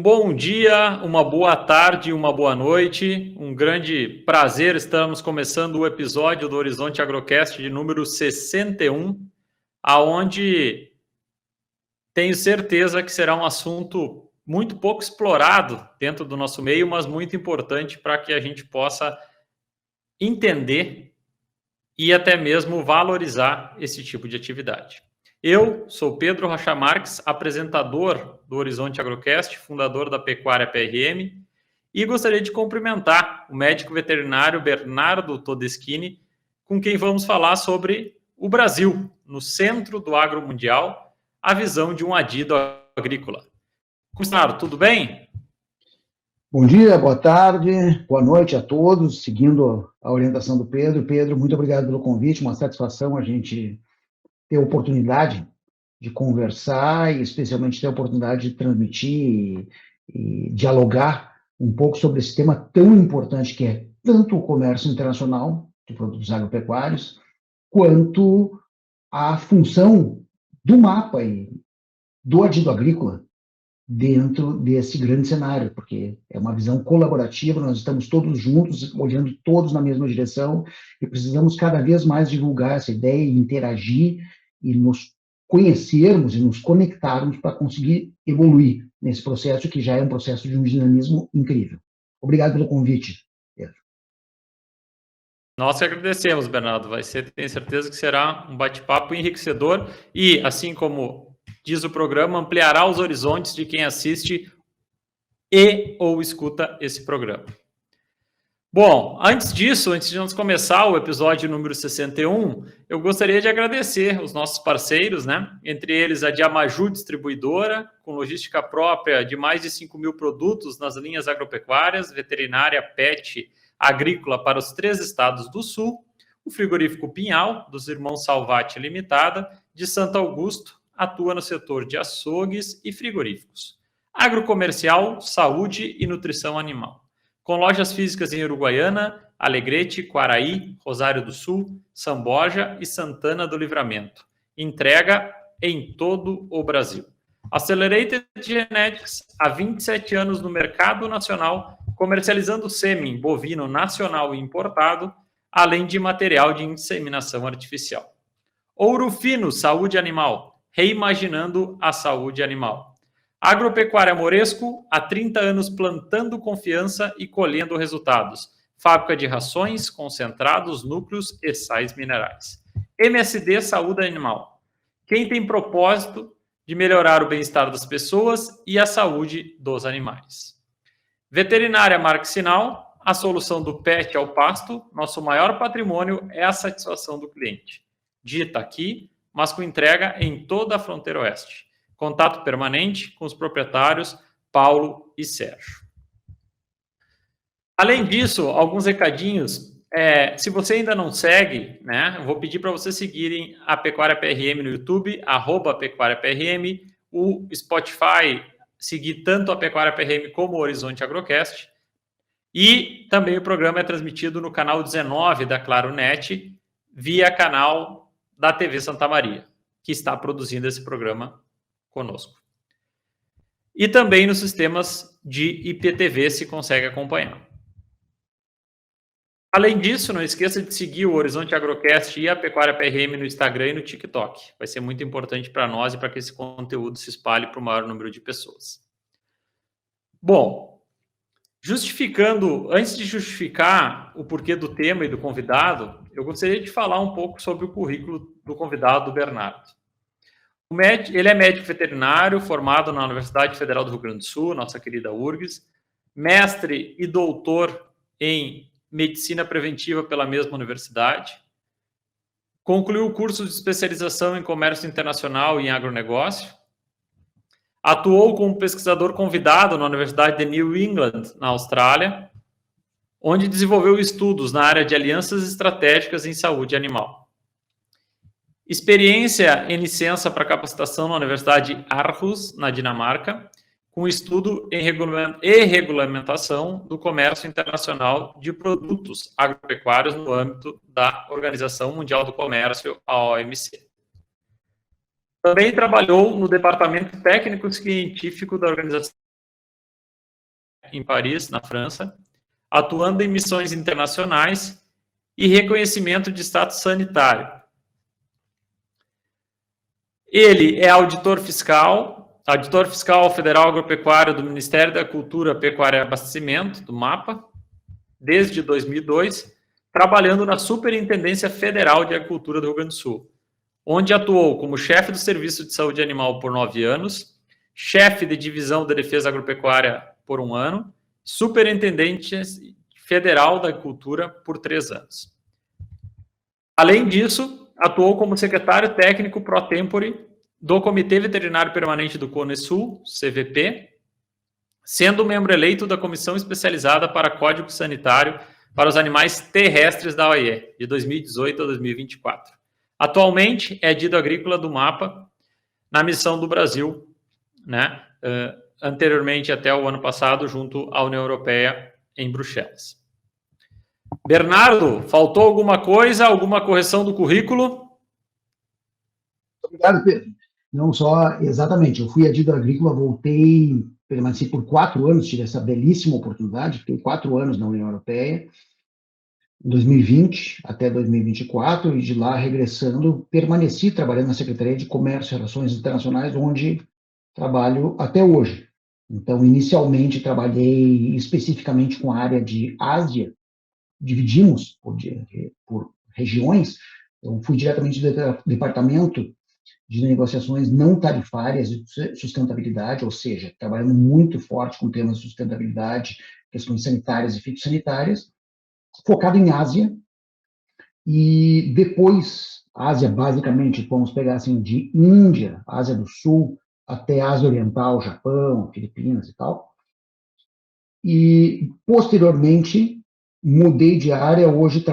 bom dia, uma boa tarde, uma boa noite. Um grande prazer. Estamos começando o episódio do Horizonte Agrocast de número 61, aonde tenho certeza que será um assunto muito pouco explorado dentro do nosso meio, mas muito importante para que a gente possa entender e até mesmo valorizar esse tipo de atividade. Eu sou Pedro Rocha Marques, apresentador do Horizonte Agrocast, fundador da Pecuária PRM, e gostaria de cumprimentar o médico veterinário Bernardo Todeschini, com quem vamos falar sobre o Brasil, no centro do agro mundial, a visão de um adido agrícola. Bernardo, tudo bem? Bom dia, boa tarde, boa noite a todos, seguindo a orientação do Pedro. Pedro, muito obrigado pelo convite, uma satisfação a gente ter a oportunidade de conversar e especialmente ter a oportunidade de transmitir e dialogar um pouco sobre esse tema tão importante que é tanto o comércio internacional de produtos agropecuários, quanto a função do mapa e do adido agrícola dentro desse grande cenário, porque é uma visão colaborativa, nós estamos todos juntos, olhando todos na mesma direção, e precisamos cada vez mais divulgar essa ideia e interagir e nos conhecermos e nos conectarmos para conseguir evoluir nesse processo, que já é um processo de um dinamismo incrível. Obrigado pelo convite, Pedro. Nós que agradecemos, Bernardo. Tenho certeza que será um bate-papo enriquecedor e, assim como diz o programa, ampliará os horizontes de quem assiste e ou escuta esse programa. Bom, antes de nós começar o episódio número 61, eu gostaria de agradecer os nossos parceiros, né? Entre eles a Diamaju Distribuidora, com logística própria de mais de 5 mil produtos nas linhas agropecuárias, veterinária, pet, agrícola para os 3 estados do Sul, o frigorífico Pinhal, dos irmãos Salvati Limitada, de Santo Augusto, atua no setor de açougues e frigoríficos. Agrocomercial, saúde e nutrição animal. Com lojas físicas em Uruguaiana, Alegrete, Quaraí, Rosário do Sul, São Borja e Santana do Livramento. Entrega em todo o Brasil. Accelerated Genetics, há 27 anos no mercado nacional, comercializando sêmen bovino nacional e importado, além de material de inseminação artificial. Ouro Fino, saúde animal, reimaginando a saúde animal. Agropecuária Moresco, há 30 anos plantando confiança e colhendo resultados. Fábrica de rações, concentrados, núcleos e sais minerais. MSD Saúde Animal. Quem tem propósito de melhorar o bem-estar das pessoas e a saúde dos animais. Veterinária Marque Sinal, a solução do pet ao pasto. Nosso maior patrimônio é a satisfação do cliente. Dita aqui, mas com entrega em toda a fronteira oeste. Contato permanente com os proprietários Paulo e Sérgio. Além disso, alguns recadinhos. Se você ainda não segue, né, eu vou pedir para vocês seguirem a Pecuária PRM no YouTube, @PecuáriaPRM, o Spotify, seguir tanto a Pecuária PRM como o Horizonte Agrocast. E também o programa é transmitido no canal 19 da Claro Net, via canal da TV Santa Maria, que está produzindo esse programa conosco. E também nos sistemas de IPTV se consegue acompanhar. Além disso, não esqueça de seguir o Horizonte Agrocast e a Pecuária PRM no Instagram e no TikTok. Vai ser muito importante para nós e para que esse conteúdo se espalhe para o maior número de pessoas. Bom, antes de justificar o porquê do tema e do convidado, eu gostaria de falar um pouco sobre o currículo do convidado, do Bernardo. Ele é médico veterinário, formado na Universidade Federal do Rio Grande do Sul, nossa querida URGS, mestre e doutor em medicina preventiva pela mesma universidade, concluiu o curso de especialização em comércio internacional e em agronegócio, atuou como pesquisador convidado na Universidade de New England, na Austrália, onde desenvolveu estudos na área de alianças estratégicas em saúde animal. Experiência em licença para capacitação na Universidade Aarhus, na Dinamarca, com estudo em regulamentação do comércio internacional de produtos agropecuários no âmbito da Organização Mundial do Comércio, a OMC. Também trabalhou no Departamento Técnico Científico da Organização em Paris, na França, atuando em missões internacionais e reconhecimento de status sanitário. Ele é auditor fiscal federal agropecuário do Ministério da Cultura, Pecuária e Abastecimento, do MAPA, desde 2002, trabalhando na Superintendência Federal de Agricultura do Rio Grande do Sul, onde atuou como chefe do Serviço de Saúde Animal por 9 anos, chefe de Divisão da Defesa Agropecuária por 1 ano, Superintendente Federal da Agricultura por 3 anos. Além disso, atuou como secretário técnico pro tempore do Comitê Veterinário Permanente do Cone Sul, CVP, sendo membro eleito da Comissão Especializada para Código Sanitário para os Animais Terrestres da OIE, de 2018 a 2024. Atualmente é dido agrícola do MAPA na missão do Brasil, né? Anteriormente, até o ano passado, junto à União Europeia em Bruxelas. Bernardo, faltou alguma coisa, alguma correção do currículo? Obrigado, Pedro. Não só, exatamente, eu fui adido agrícola, voltei, permaneci por 4 anos, tive essa belíssima oportunidade, fiquei 4 anos na União Europeia, em 2020 até 2024, e de lá, regressando, permaneci trabalhando na Secretaria de Comércio e Relações Internacionais, onde trabalho até hoje. Então, inicialmente, trabalhei especificamente com a área de Ásia, dividimos por regiões, eu fui diretamente do departamento de negociações não tarifárias e sustentabilidade, ou seja, trabalhando muito forte com temas de sustentabilidade, questões sanitárias e fitossanitárias, focado em Ásia, e depois, Ásia, basicamente, vamos pegar assim, de Índia, Ásia do Sul, até Ásia Oriental, Japão, Filipinas e tal, e, posteriormente, mudei de área, hoje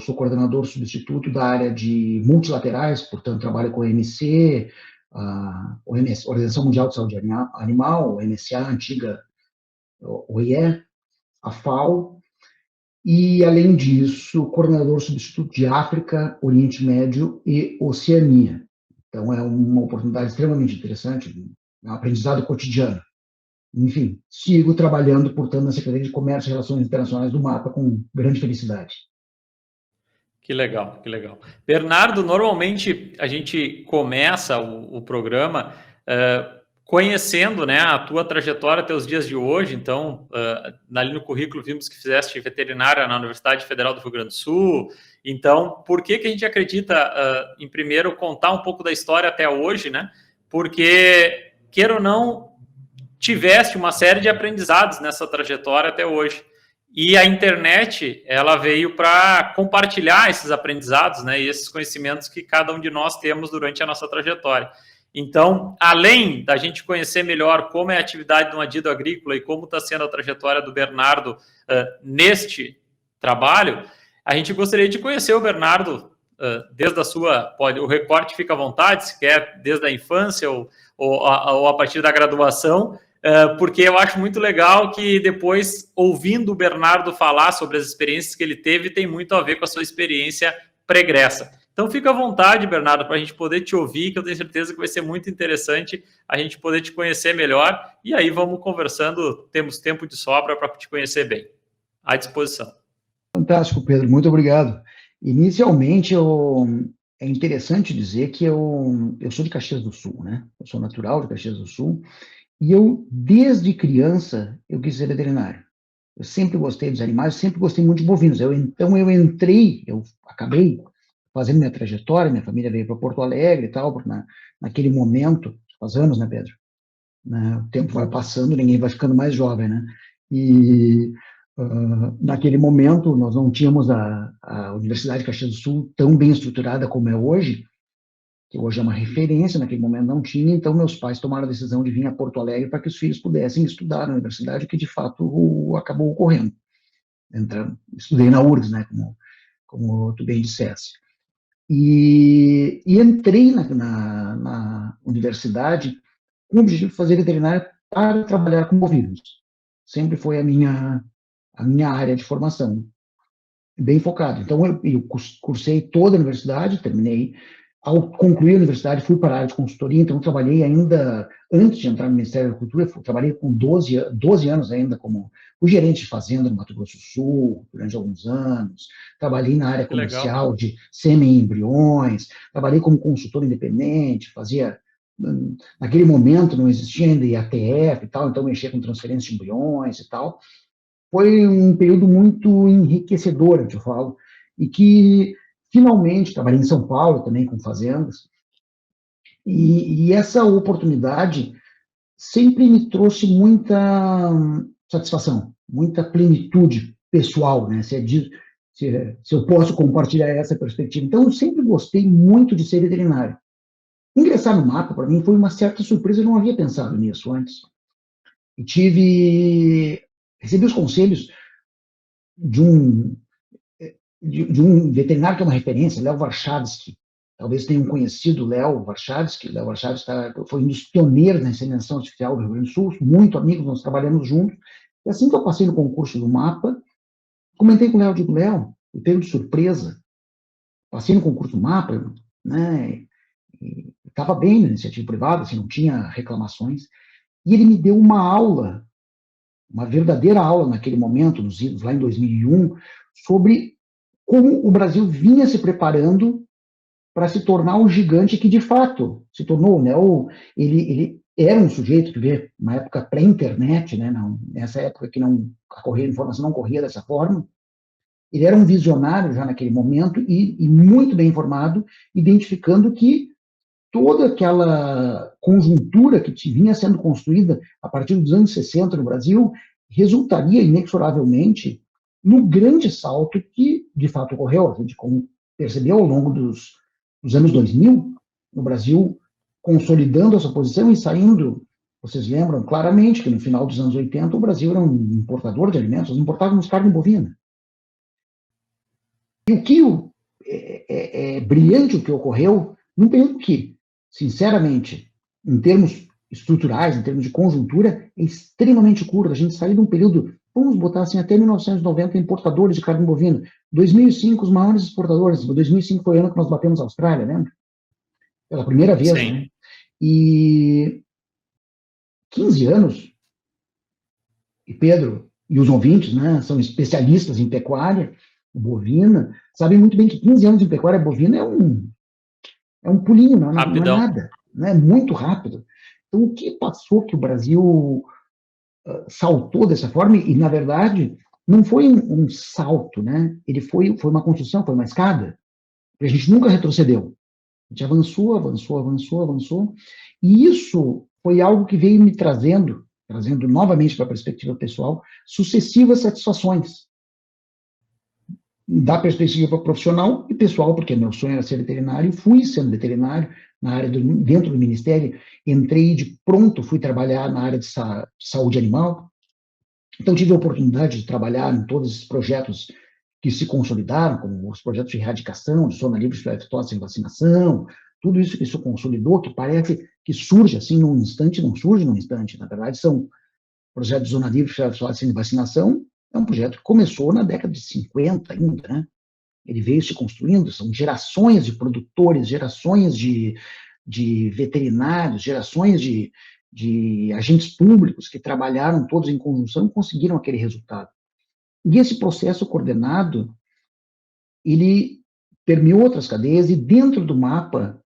sou coordenador substituto da área de multilaterais, portanto, trabalho com a OMC, a Organização Mundial de Saúde Animal, a MSA, a antiga OIE, a FAO, e, além disso, coordenador substituto de África, Oriente Médio e Oceania. Então, é uma oportunidade extremamente interessante, é um aprendizado cotidiano. Enfim, sigo trabalhando, portanto, na Secretaria de Comércio e Relações Internacionais do MAPA com grande felicidade. Que legal, que legal. Bernardo, normalmente a gente começa o programa conhecendo, né, a tua trajetória até os dias de hoje. Então, ali no currículo vimos que fizeste veterinária na Universidade Federal do Rio Grande do Sul. Então, por que a gente acredita em primeiro contar um pouco da história até hoje, né? Porque, queira ou não, tiveste uma série de aprendizados nessa trajetória até hoje. E a internet, ela veio para compartilhar esses aprendizados, né, e esses conhecimentos que cada um de nós temos durante a nossa trajetória. Então, além da gente conhecer melhor como é a atividade de um adido agrícola e como está sendo a trajetória do Bernardo neste trabalho, a gente gostaria de conhecer o Bernardo desde a sua... o recorte fica à vontade, se quer desde a infância ou a partir da graduação, porque eu acho muito legal que depois, ouvindo o Bernardo falar sobre as experiências que ele teve, tem muito a ver com a sua experiência pregressa. Então, fica à vontade, Bernardo, para a gente poder te ouvir, que eu tenho certeza que vai ser muito interessante a gente poder te conhecer melhor, e aí vamos conversando, temos tempo de sobra para te conhecer bem. À disposição. Fantástico, Pedro, muito obrigado. Inicialmente, é interessante dizer que eu sou de Caxias do Sul, né? Eu sou natural de Caxias do Sul, e eu, desde criança, eu quis ser veterinário. Eu sempre gostei dos animais, sempre gostei muito de bovinos. Então, eu acabei fazendo minha trajetória, minha família veio para Porto Alegre e tal, porque naquele momento, faz anos, né, Pedro? O tempo vai passando, ninguém vai ficando mais jovem, né? E naquele momento, nós não tínhamos a Universidade de Caxias do Sul tão bem estruturada como é hoje, que hoje é uma referência, naquele momento não tinha, então meus pais tomaram a decisão de vir a Porto Alegre para que os filhos pudessem estudar na universidade, que de fato acabou ocorrendo. Estudei na URGS, né, como tu bem disseste. E entrei na universidade com o objetivo de fazer veterinária para trabalhar com bovinos. Sempre foi a minha área de formação, bem focado. Então, eu cursei toda a universidade, terminei Ao concluir a universidade, fui para a área de consultoria, então trabalhei ainda, antes de entrar no Ministério da Agricultura, trabalhei com 12 anos ainda como o gerente de fazenda no Mato Grosso do Sul, durante alguns anos. Trabalhei na área Que legal. comercial de sêmen-embriões, trabalhei como consultor independente, fazia... Naquele momento não existia ainda IATF e tal, então mexia com transferência de embriões e tal. Foi um período muito enriquecedor, que eu falo, e que finalmente trabalhei em São Paulo também com fazendas, e essa oportunidade sempre me trouxe muita satisfação, muita plenitude pessoal, né? Se eu posso compartilhar essa perspectiva. Então, eu sempre gostei muito de ser veterinário. Ingressar no mapa, para mim, foi uma certa surpresa, eu não havia pensado nisso antes. E recebi os conselhos de um veterinário que é uma referência, Léo Warshawski. Talvez tenham conhecido o Léo Warshawski. Léo Warshawski foi um dos pioneiros na inseminação artificial do Rio Grande do Sul, muito amigos, nós trabalhamos juntos. E assim que eu passei no concurso do MAPA, comentei com o Léo, digo, Léo, eu pego de surpresa, passei no concurso do MAPA, né, estava bem na iniciativa privada, assim, não tinha reclamações, e ele me deu uma aula, uma verdadeira aula naquele momento, nos idos lá em 2001, sobre como o Brasil vinha se preparando para se tornar um gigante que, de fato, se tornou. Né? Ele era um sujeito que veio uma época pré-internet, né? Nessa época que a informação não corria dessa forma. Ele era um visionário já naquele momento e muito bem informado, identificando que toda aquela conjuntura que vinha sendo construída a partir dos anos 60 no Brasil resultaria inexoravelmente no grande salto que, de fato, ocorreu. A gente percebeu ao longo dos anos 2000, no Brasil consolidando a sua posição e saindo. Vocês lembram claramente que no final dos anos 80 o Brasil era um importador de alimentos, nós importávamos carne bovina. E o que é brilhante o que ocorreu num período que, sinceramente, em termos estruturais, em termos de conjuntura, é extremamente curto. A gente saiu de um período, vamos botar assim, até 1990, importadores de carne bovina. 2005, os maiores exportadores. 2005 foi o ano que nós batemos a Austrália, lembra? Pela primeira vez. Sim. Né? E 15 anos, e Pedro e os ouvintes, né, são especialistas em pecuária bovina, sabem muito bem que 15 anos em pecuária bovina é um pulinho, não é nada, né? É muito rápido. Então, o que passou que o Brasil saltou dessa forma, e, na verdade, não foi um salto, né? Ele foi uma construção, foi uma escada, a gente nunca retrocedeu. A gente avançou, avançou, avançou, avançou, e isso foi algo que veio me trazendo novamente para a perspectiva pessoal, sucessivas satisfações. Da perspectiva profissional e pessoal, porque meu sonho era ser veterinário, fui sendo veterinário na área dentro do Ministério, entrei de pronto, fui trabalhar na área de saúde animal, então tive a oportunidade de trabalhar em todos esses projetos que se consolidaram, como os projetos de erradicação, de zona livre de aftosa sem vacinação, tudo isso que se consolidou, que parece que surge assim num instante, não surge num instante, na verdade são projetos de zona livre de aftosa sem vacinação, é um projeto que começou na década de 50 ainda, né? Ele veio se construindo, são gerações de produtores, gerações de veterinários, gerações de agentes públicos que trabalharam todos em conjunção e conseguiram aquele resultado. E esse processo coordenado, ele permeou outras cadeias e dentro do mapa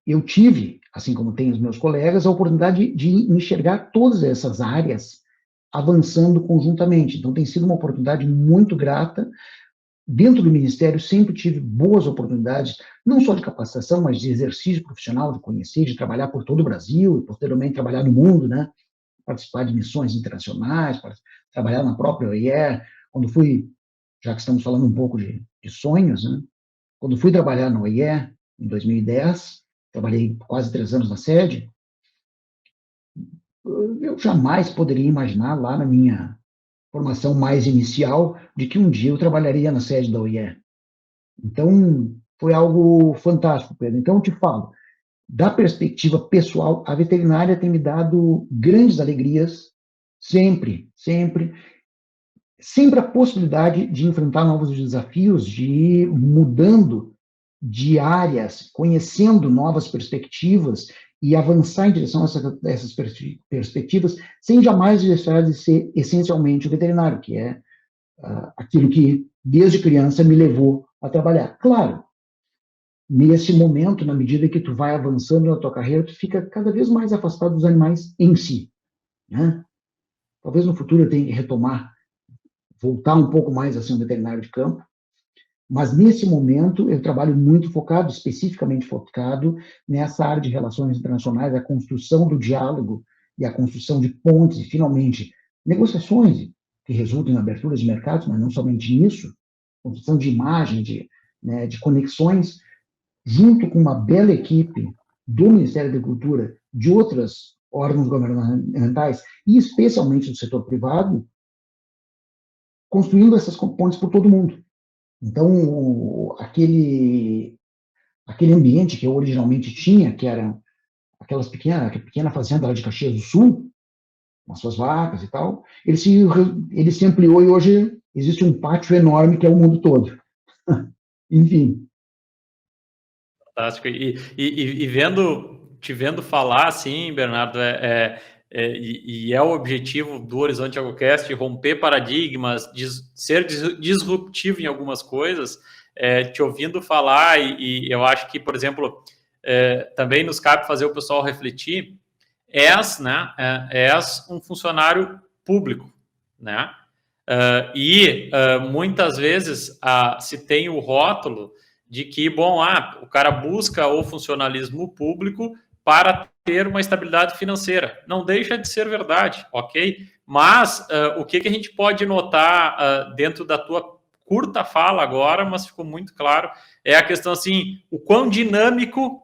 eu tive, assim como tem os meus colegas, a oportunidade de enxergar todas essas áreas avançando conjuntamente. Então, tem sido uma oportunidade muito grata. Dentro do Ministério, sempre tive boas oportunidades, não só de capacitação, mas de exercício profissional, de conhecer, de trabalhar por todo o Brasil, e posteriormente trabalhar no mundo, né? Participar de missões internacionais, trabalhar na própria OIE. Quando fui, já que estamos falando um pouco de sonhos, né? Quando fui trabalhar na OIE, em 2010, trabalhei quase 3 anos na sede, eu jamais poderia imaginar lá na minha formação mais inicial de que um dia eu trabalharia na sede da OIE. Então, foi algo fantástico, Pedro. Então, eu te falo, da perspectiva pessoal, a veterinária tem me dado grandes alegrias, sempre, sempre, sempre a possibilidade de enfrentar novos desafios, de ir mudando diárias, conhecendo novas perspectivas e avançar em direção a essas perspectivas, sem jamais deixar de ser essencialmente o veterinário, que é aquilo que, desde criança, me levou a trabalhar. Claro, nesse momento, na medida que tu vai avançando na tua carreira, tu fica cada vez mais afastado dos animais em si, né? Talvez no futuro eu tenha que retomar, voltar um pouco mais a ser um veterinário de campo, mas nesse momento eu trabalho muito focado, especificamente focado nessa área de relações internacionais, a construção do diálogo e a construção de pontes e, finalmente, negociações que resultem em aberturas de mercados, mas não somente nisso, construção de imagem, de conexões, junto com uma bela equipe do Ministério da Agricultura, de outros órgãos governamentais, e especialmente do setor privado, construindo essas pontes por todo mundo. Então, aquele ambiente que eu originalmente tinha, que era aquela pequena fazenda lá de Caxias do Sul, com as suas vacas e tal, ele se ampliou e hoje existe um pátio enorme que é o mundo todo. Enfim. Fantástico. E te vendo falar assim, Bernardo, e é o objetivo do Horizonte AgroCast, romper paradigmas, ser disruptivo em algumas coisas, te ouvindo falar, e eu acho que, por exemplo, também nos cabe fazer o pessoal refletir, és um funcionário público, né? Muitas vezes se tem o rótulo de que, o cara busca o funcionalismo público para ter uma estabilidade financeira. Não deixa de ser verdade, ok? Mas o que a gente pode notar dentro da tua curta fala agora, mas ficou muito claro, é a questão assim, o quão dinâmico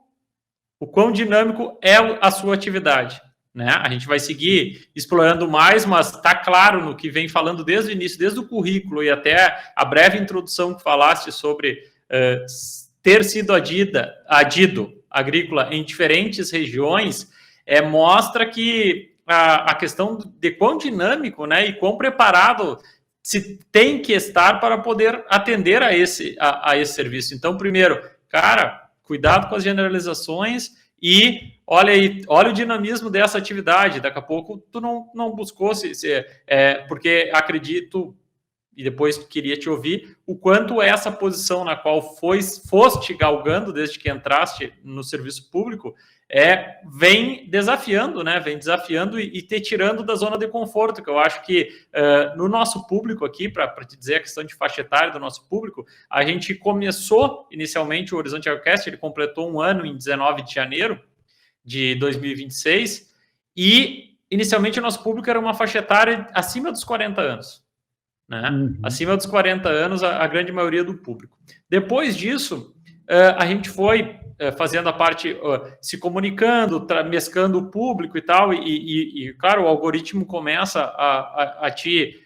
é a sua atividade. Né? A gente vai seguir explorando mais, mas está claro no que vem falando desde o início, desde o currículo e até a breve introdução que falaste sobre ter sido adido agrícola em diferentes regiões, mostra que a questão de quão dinâmico, né, e quão preparado se tem que estar para poder atender a esse serviço. Então, primeiro, cara, cuidado com as generalizações e olha o dinamismo dessa atividade. Daqui a pouco tu não buscou porque acredito, e depois queria te ouvir, o quanto essa posição na qual foste galgando desde que entraste no serviço público vem desafiando, né? Vem desafiando e te tirando da zona de conforto, que eu acho que no nosso público aqui, para te dizer a questão de faixa etária do nosso público, a gente começou inicialmente o Horizonte AgroCast, ele completou um ano em 19 de janeiro de 2026, e inicialmente o nosso público era uma faixa etária acima dos 40 anos. Né? Uhum. Acima dos 40 anos, a grande maioria do público. Depois disso, a gente foi fazendo a parte, se comunicando, mesclando o público e tal, e claro, o algoritmo começa a te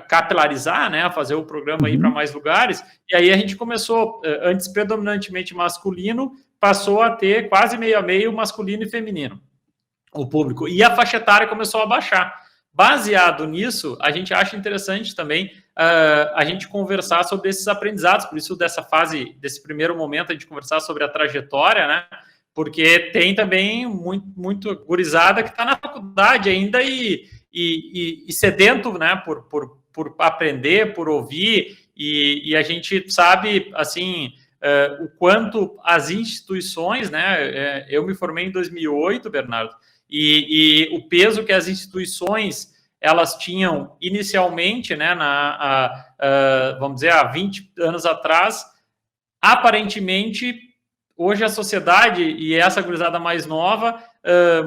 capilarizar, né, a fazer o programa ir para mais lugares, e aí a gente começou, antes predominantemente masculino, passou a ter quase meio a meio masculino e feminino, o público, e a faixa etária começou a baixar. Baseado nisso, a gente acha interessante também a gente conversar sobre esses aprendizados, por isso desse primeiro momento, a gente conversar sobre a trajetória, né? Porque tem também muito gurizada que está na faculdade ainda e sedento, né? Por aprender, por ouvir, e a gente sabe, assim, o quanto as instituições, né? Eu me formei em 2008, Bernardo, e o peso que as instituições elas tinham inicialmente, né, vamos dizer, há 20 anos atrás, aparentemente, hoje a sociedade e essa gurizada mais nova,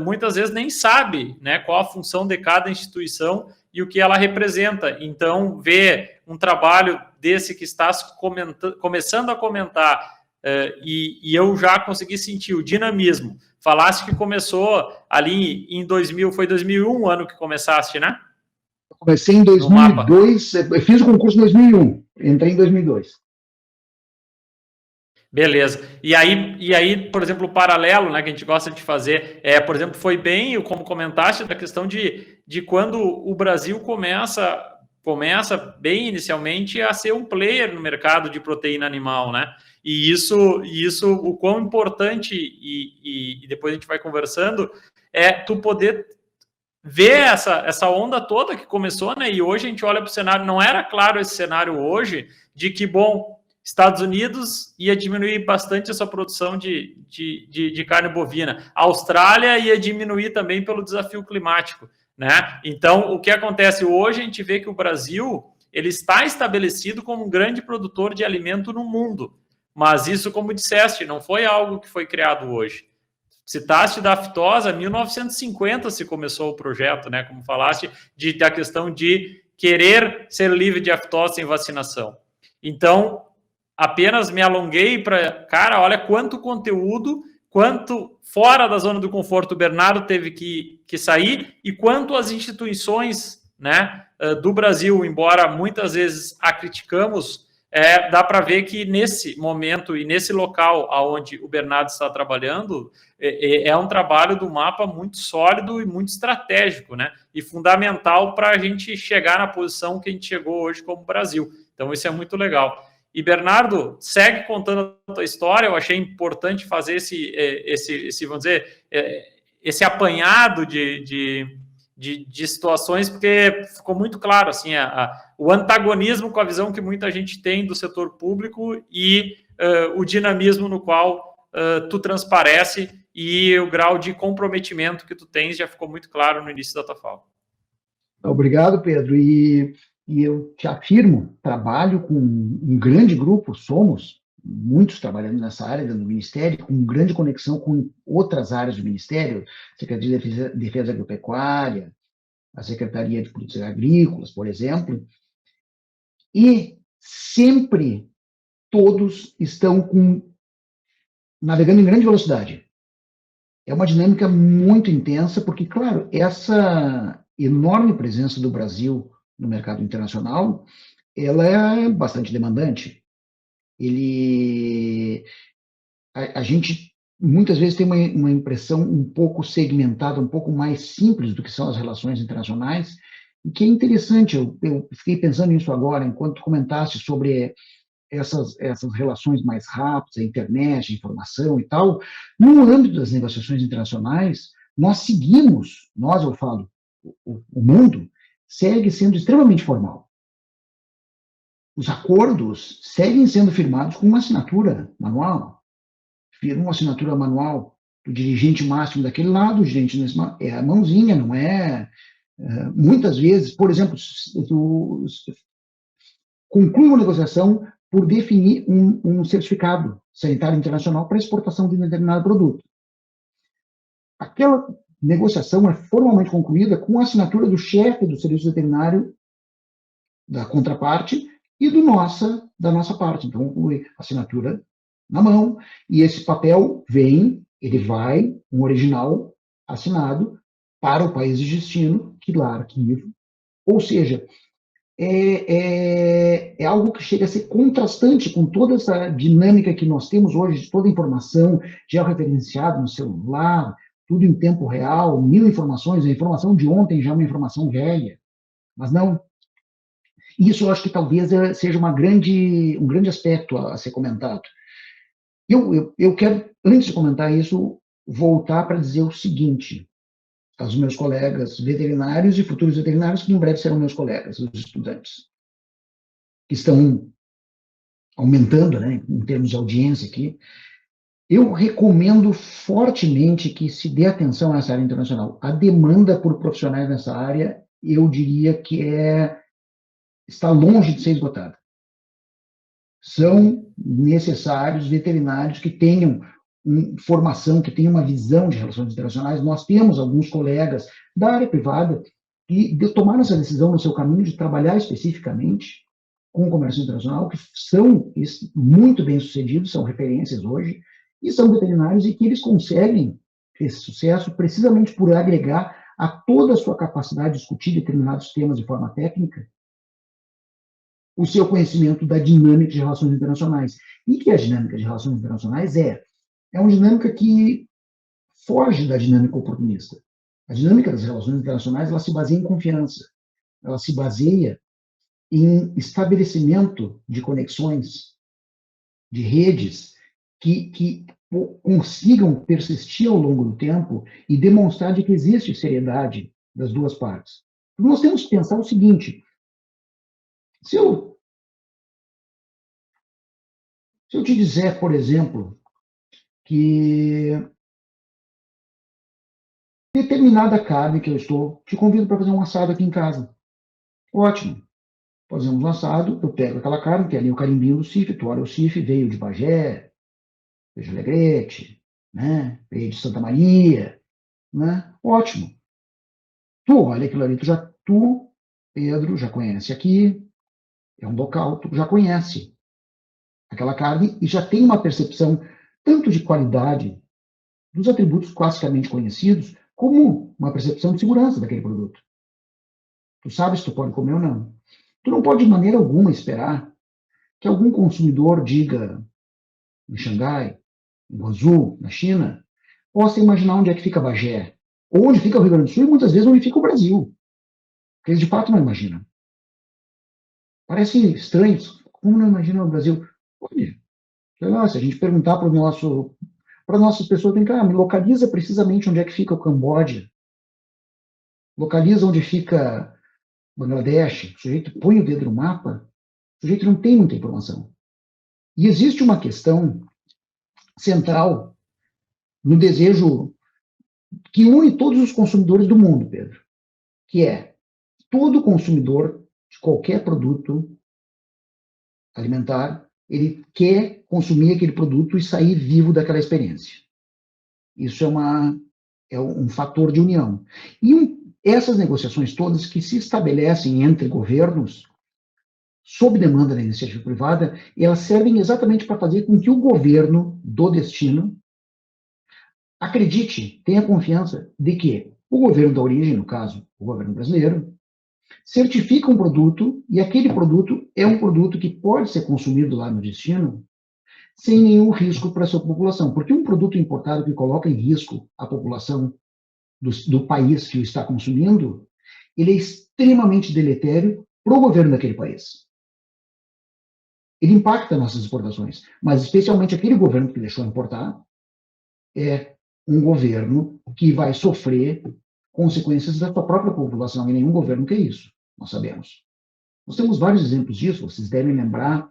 muitas vezes nem sabe, né, qual a função de cada instituição e o que ela representa. Então, ver um trabalho desse que está começando a comentar, e eu já consegui sentir o dinamismo. Falaste que começou ali em 2000, foi 2001 o ano que começaste, né? Eu comecei em 2002, eu fiz o concurso em 2001, entrei em 2002. Beleza. E aí, por exemplo, o paralelo, né, que a gente gosta de fazer, por exemplo, foi bem, como comentaste, da questão de quando o Brasil começa começa bem inicialmente a ser um player no mercado de proteína animal, né? E isso o quão importante, e depois a gente vai conversando, é tu poder ver essa onda toda que começou, né? E hoje a gente olha para o cenário, não era claro esse cenário hoje, de que, bom, Estados Unidos ia diminuir bastante a sua produção de carne bovina, a Austrália ia diminuir também pelo desafio climático, né? Então, o que acontece hoje, a gente vê que o Brasil, ele está estabelecido como um grande produtor de alimento no mundo, mas isso, como disseste, não foi algo que foi criado hoje. Citaste da aftosa, 1950 se começou o projeto, né? Como falaste, da questão de querer ser livre de aftosa sem vacinação. Então, apenas me alonguei para, cara, olha quanto conteúdo, quanto fora da zona do conforto o Bernardo teve que sair e quanto as instituições, né, do Brasil, embora muitas vezes a criticamos, dá para ver que nesse momento e nesse local onde o Bernardo está trabalhando, é um trabalho do mapa muito sólido e muito estratégico, né? E fundamental para a gente chegar na posição que a gente chegou hoje como Brasil. Então, isso é muito legal. E, Bernardo, segue contando a tua história. Eu achei importante fazer esse vamos dizer, esse apanhado de situações, porque ficou muito claro assim, o antagonismo com a visão que muita gente tem do setor público e o dinamismo no qual tu transparece e o grau de comprometimento que tu tens já ficou muito claro no início da tua fala. Obrigado, Pedro. E eu te afirmo, trabalho com um grande grupo, somos muitos trabalhando nessa área do Ministério, com grande conexão com outras áreas do Ministério, Secretaria de Defesa Agropecuária, a Secretaria de Políticas Agrícolas, por exemplo, e sempre todos estão navegando em grande velocidade. É uma dinâmica muito intensa, porque, claro, essa enorme presença do Brasil no mercado internacional, ela é bastante demandante. A gente muitas vezes tem uma impressão um pouco segmentada, um pouco mais simples do que são as relações internacionais, e que é interessante, eu fiquei pensando nisso agora, enquanto comentaste sobre essas relações mais rápidas, a internet, a informação e tal. No âmbito das negociações internacionais, nós, eu falo, o mundo segue sendo extremamente formal. Os acordos seguem sendo firmados com uma assinatura manual. Firma uma assinatura manual do dirigente máximo daquele lado, o dirigente é a mãozinha, não é... Muitas vezes, por exemplo, conclui uma negociação por definir um certificado sanitário internacional para exportação de um determinado produto. Aquela negociação é formalmente concluída com a assinatura do chefe do serviço veterinário da contraparte e da nossa parte. Então, conclui a assinatura na mão, e esse papel ele vai, um original assinado, para o país de destino, que lá arquiva. Ou seja, é algo que chega a ser contrastante com toda essa dinâmica que nós temos hoje, de toda a informação georreferenciada no celular, tudo em tempo real, 1000 informações, a informação de ontem já é uma informação velha. Mas não. Isso eu acho que talvez seja um grande aspecto a ser comentado. Eu quero, antes de comentar isso, voltar para dizer o seguinte aos meus colegas veterinários e futuros veterinários, que em breve serão meus colegas, os estudantes, que estão aumentando, né, em termos de audiência aqui. Eu recomendo fortemente que se dê atenção a essa área internacional. A demanda por profissionais nessa área, eu diria que está longe de ser esgotada. São necessários veterinários que tenham formação, que tenham uma visão de relações internacionais. Nós temos alguns colegas da área privada que tomaram essa decisão no seu caminho de trabalhar especificamente com o comércio internacional, que são muito bem-sucedidos, são referências hoje, e são veterinários, e que eles conseguem esse sucesso precisamente por agregar a toda a sua capacidade de discutir determinados temas de forma técnica o seu conhecimento da dinâmica de relações internacionais. E que a dinâmica de relações internacionais é uma dinâmica que foge da dinâmica oportunista. A dinâmica das relações internacionais, ela se baseia em confiança, ela se baseia em estabelecimento de conexões, de redes que consigam persistir ao longo do tempo e demonstrar de que existe seriedade das duas partes. Nós temos que pensar o seguinte: se eu te disser, por exemplo, que determinada carne que eu estou, te convido para fazer um assado aqui em casa. Ótimo. Fazemos um assado, eu pego aquela carne, tem ali o carimbinho do CIF, tu olha o CIF, veio de Bagé, veio de Alegrete, né? Veio de Santa Maria, né? Ótimo. Tu olha aquilo ali, Pedro, já conhece aqui, é um local, tu já conhece aquela carne e já tem uma percepção tanto de qualidade, dos atributos classicamente conhecidos, como uma percepção de segurança daquele produto. Tu sabes se tu pode comer ou não. Tu não pode de maneira alguma esperar que algum consumidor diga em Xangai, em Guangzhou, na China, possa imaginar onde é que fica Bagé, ou onde fica o Rio Grande do Sul, e muitas vezes onde fica o Brasil. Porque eles de fato não imaginam. Parece estranho, como não imaginam o Brasil? Olha, sei lá, se a gente perguntar para nossas pessoas, tem que, me localiza precisamente onde é que fica o Camboja, localiza onde fica Bangladesh, o sujeito põe o dedo no mapa, o sujeito não tem muita informação. E existe uma questão central no desejo que une todos os consumidores do mundo, Pedro, que é todo consumidor de qualquer produto alimentar, ele quer consumir aquele produto e sair vivo daquela experiência. Isso é um fator de união. E essas negociações todas que se estabelecem entre governos, sob demanda da iniciativa privada, elas servem exatamente para fazer com que o governo do destino acredite, tenha confiança de que o governo da origem, no caso, o governo brasileiro, certifica um produto e aquele produto é um produto que pode ser consumido lá no destino sem nenhum risco para a sua população. Porque um produto importado que coloca em risco a população do país que o está consumindo, ele é extremamente deletério para o governo daquele país. Ele impacta nossas exportações, mas especialmente aquele governo que deixou importar é um governo que vai sofrer consequências da sua própria população, e nenhum governo quer isso, nós sabemos. Nós temos vários exemplos disso, vocês devem lembrar.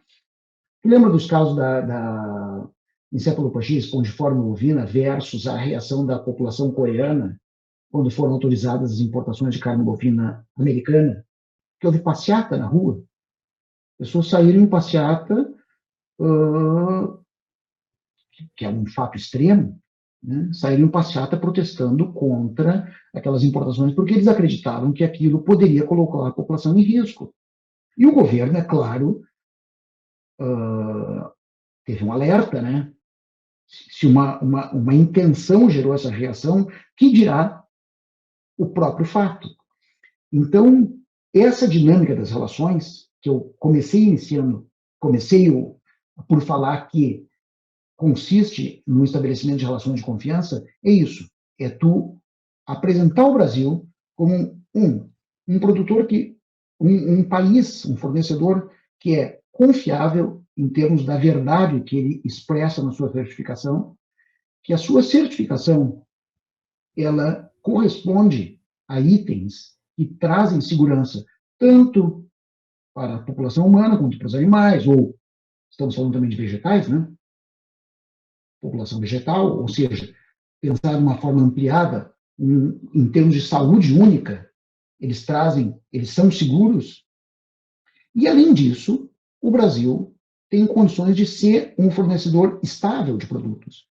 Lembra dos casos da encefalopatia espongiforme bovina versus a reação da população coreana quando foram autorizadas as importações de carne bovina americana? Que houve passeata na rua. Pessoas saíram em passeata, que é um fato extremo, né? Saíram em passeata protestando contra aquelas importações porque eles acreditavam que aquilo poderia colocar a população em risco. E o governo, é claro, teve um alerta, né? Se uma intenção gerou essa reação, que dirá o próprio fato. Então, essa dinâmica das relações, que eu comecei por falar que consiste no estabelecimento de relações de confiança, é isso. É tu apresentar o Brasil como um produtor um país, um fornecedor que é confiável em termos da verdade que ele expressa na sua certificação, que a sua certificação ela corresponde a itens que trazem segurança tanto para a população humana quanto para os animais, ou estamos falando também de vegetais, né? População vegetal, ou seja, pensar de uma forma ampliada em termos de saúde única, eles são seguros. E, além disso, o Brasil tem condições de ser um fornecedor estável de produtos.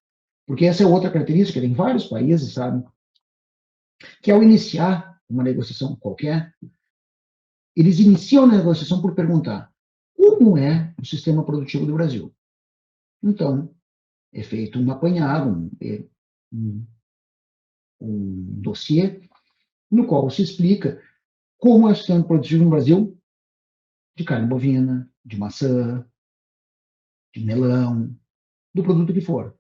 Porque essa é outra característica, tem vários países, sabe, que ao iniciar uma negociação qualquer, eles iniciam a negociação por perguntar como é o sistema produtivo do Brasil. Então, é feito um apanhado, um dossiê, no qual se explica como é o sistema produtivo no Brasil de carne bovina, de maçã, de melão, do produto que for.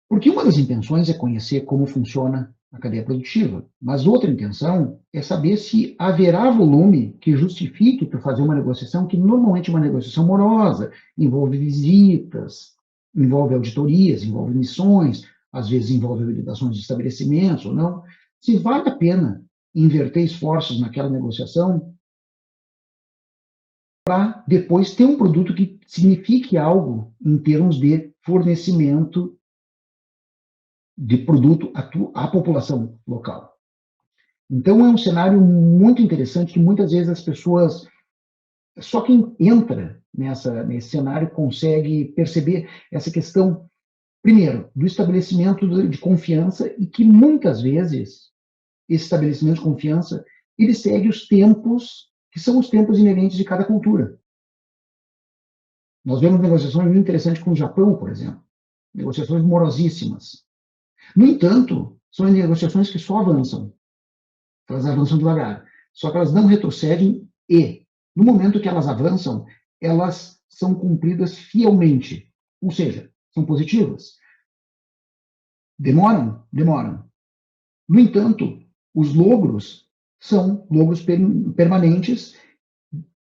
Porque uma das intenções é conhecer como funciona a cadeia produtiva. Mas outra intenção é saber se haverá volume que justifique tu fazer uma negociação, que normalmente é uma negociação morosa, envolve visitas, envolve auditorias, envolve missões, às vezes envolve habilitações de estabelecimentos ou não. Se vale a pena inverter esforços naquela negociação para depois ter um produto que signifique algo em termos de fornecimento de produto à população local. Então, é um cenário muito interessante que muitas vezes as pessoas, só quem entra nesse cenário consegue perceber essa questão, primeiro, do estabelecimento de confiança e que muitas vezes esse estabelecimento de confiança, ele segue os tempos, que são os tempos inerentes de cada cultura. Nós vemos negociações muito interessantes com o Japão, por exemplo, negociações morosíssimas. No entanto, são negociações que só avançam. Elas avançam devagar. Só que elas não retrocedem e, no momento que elas avançam, elas são cumpridas fielmente. Ou seja, são positivas. Demoram? Demoram. No entanto, os logros são logros permanentes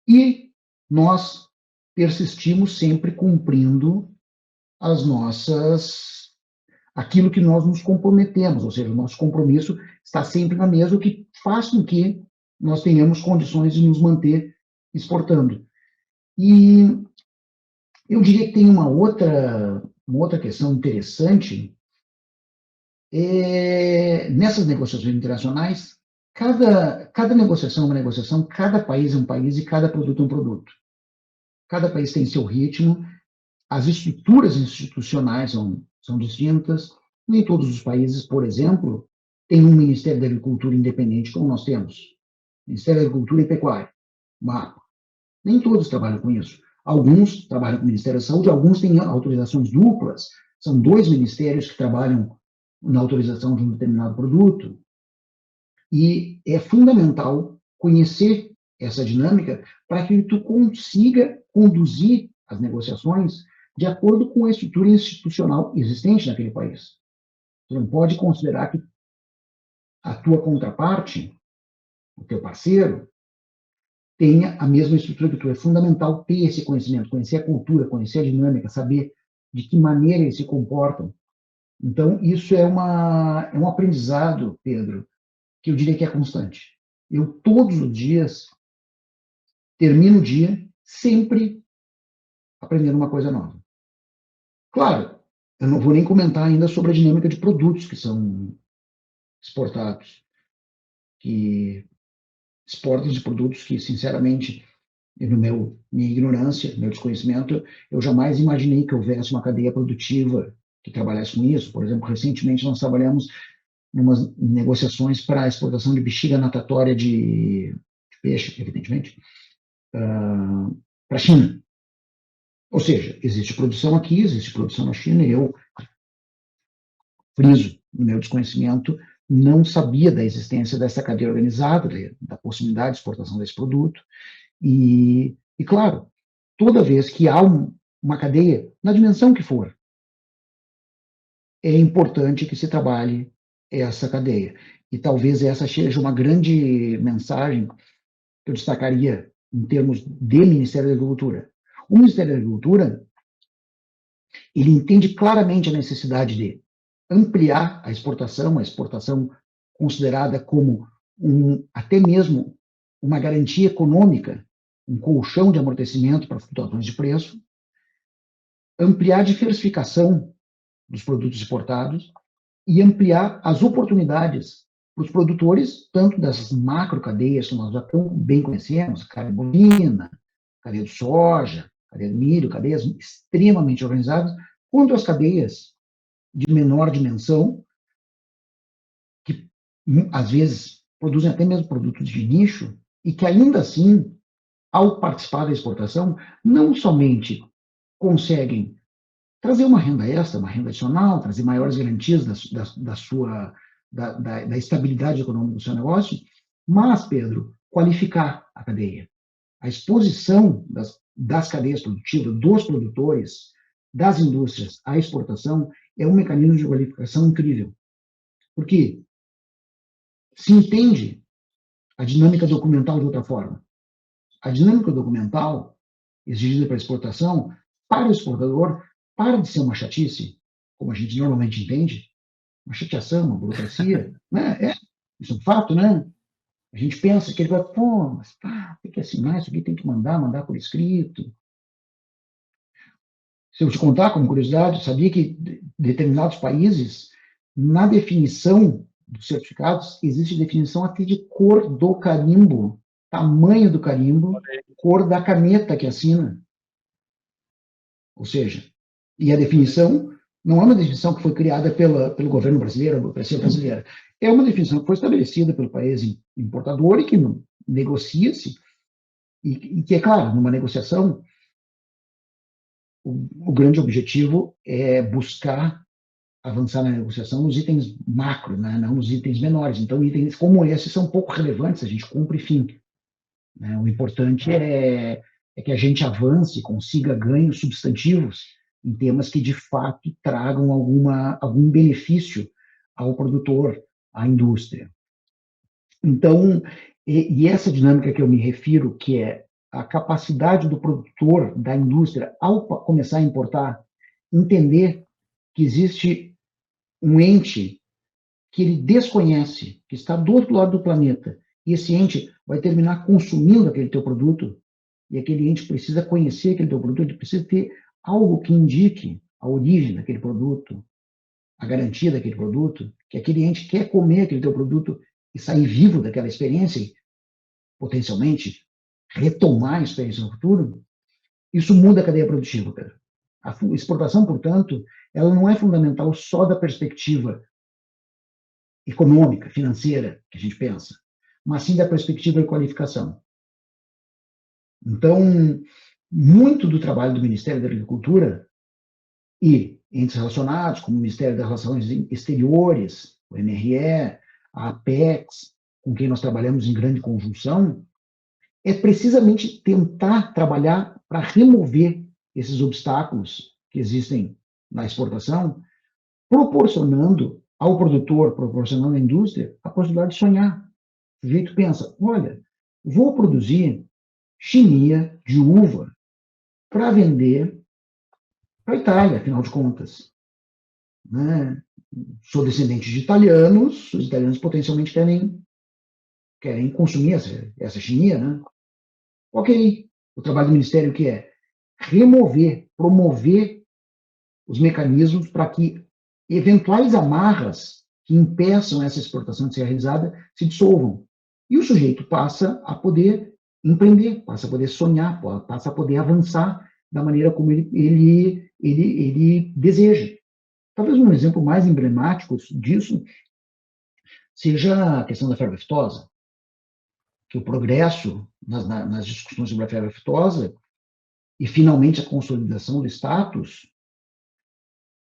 e nós persistimos sempre cumprindo as nossas aquilo que nós nos comprometemos, ou seja, o nosso compromisso está sempre na mesa, o que faz com que nós tenhamos condições de nos manter exportando. E eu diria que tem uma outra questão interessante, nessas negociações internacionais, cada negociação é uma negociação, cada país é um país e cada produto é um produto. Cada país tem seu ritmo, as estruturas institucionais são distintas. Nem todos os países, por exemplo, têm um Ministério da Agricultura independente, como nós temos. Ministério da Agricultura e Pecuária, MAPA. Nem todos trabalham com isso. Alguns trabalham com o Ministério da Saúde, alguns têm autorizações duplas. São 2 ministérios que trabalham na autorização de um determinado produto. E é fundamental conhecer essa dinâmica para que tu consiga conduzir as negociações de acordo com a estrutura institucional existente naquele país. Você não pode considerar que a tua contraparte, o teu parceiro, tenha a mesma estrutura que tu. É fundamental ter esse conhecimento, conhecer a cultura, conhecer a dinâmica, saber de que maneira eles se comportam. Então, isso é um aprendizado, Pedro, que eu diria que é constante. Eu, todos os dias, termino o dia sempre aprendendo uma coisa nova. Claro, eu não vou nem comentar ainda sobre a dinâmica de produtos que são exportados, que exportam de produtos que, sinceramente, minha ignorância, meu desconhecimento, eu jamais imaginei que houvesse uma cadeia produtiva que trabalhasse com isso. Por exemplo, recentemente nós trabalhamos em umas negociações para a exportação de bexiga natatória de peixe, evidentemente, para a China. Ou seja, existe produção aqui, existe produção na China, e eu friso, no meu desconhecimento, não sabia da existência dessa cadeia organizada, da possibilidade de exportação desse produto. E claro, toda vez que há uma cadeia, na dimensão que for, é importante que se trabalhe essa cadeia. E talvez essa seja uma grande mensagem que eu destacaria em termos de Ministério da Agricultura. O Ministério da Agricultura, ele entende claramente a necessidade de ampliar a exportação considerada como até mesmo uma garantia econômica, um colchão de amortecimento para flutuações de preço, ampliar a diversificação dos produtos exportados e ampliar as oportunidades para os produtores, tanto dessas macro cadeias que nós já tão bem conhecemos, cadeia bovina, cadeia de soja, cadeia de milho, cadeias extremamente organizadas, quanto as cadeias de menor dimensão, que às vezes produzem até mesmo produtos de nicho, e que ainda assim, ao participar da exportação, não somente conseguem trazer uma renda extra, uma renda adicional, trazer maiores garantias da estabilidade econômica do seu negócio, mas, Pedro, qualificar a cadeia. A exposição das cadeias produtivas, dos produtores, das indústrias à exportação, é um mecanismo de qualificação incrível. Por quê? se entende a dinâmica documental de outra forma. A dinâmica documental exigida para exportação, para o exportador, para de ser uma chatice, como a gente normalmente entende, uma chateação, uma burocracia, né? Isso é um fato, né? A gente pensa que ele vai, pô, mas tem que assinar isso aqui, tem que mandar por escrito. Se eu te contar como curiosidade, sabia que determinados países, na definição dos certificados, existe definição até de cor do carimbo, tamanho do carimbo, cor da caneta que assina. Ou seja, e a definição não é uma definição que foi criada pelo governo brasileiro, a burocracia brasileira. É uma definição que foi estabelecida pelo país importador e que negocia-se, e que, é claro, numa negociação, o grande objetivo é buscar avançar na negociação nos itens macro, né, não nos itens menores. Então, itens como esses são pouco relevantes, a gente cumpre fim. Né? O importante é que a gente avance, consiga ganhos substantivos em temas que, de fato, tragam algum benefício ao produtor, à indústria. Então, e essa dinâmica que eu me refiro, que é a capacidade do produtor, da indústria, ao começar a importar, entender que existe um ente que ele desconhece, que está do outro lado do planeta, e esse ente vai terminar consumindo aquele teu produto, e aquele ente precisa conhecer aquele teu produto, ele precisa ter algo que indique a origem daquele produto, a garantia daquele produto, que aquele ente quer comer aquele teu produto e sair vivo daquela experiência e, potencialmente, retomar a experiência no futuro. Isso muda a cadeia produtiva, cara. A exportação, portanto, ela não é fundamental só da perspectiva econômica, financeira, que a gente pensa, mas sim da perspectiva de qualificação. Então, muito do trabalho do Ministério da Agricultura e entes relacionados, como o Ministério das Relações Exteriores, o MRE, a Apex, com quem nós trabalhamos em grande conjunção, é precisamente tentar trabalhar para remover esses obstáculos que existem na exportação, proporcionando ao produtor, proporcionando à indústria, a possibilidade de sonhar. O sujeito pensa, olha, vou produzir chimia de uva para vender para a Itália, afinal de contas. Né? Sou descendente de italianos, os italianos potencialmente querem consumir essa chimia, né? Ok, o trabalho do Ministério que é remover, promover os mecanismos para que eventuais amarras que impeçam essa exportação de ser realizada se dissolvam. E o sujeito passa a poder empreender, passa a poder sonhar, passa a poder avançar da maneira como ele deseja. Talvez um exemplo mais emblemático disso seja a questão da febre aftosa, que o progresso nas discussões sobre a febre aftosa e, finalmente, a consolidação do status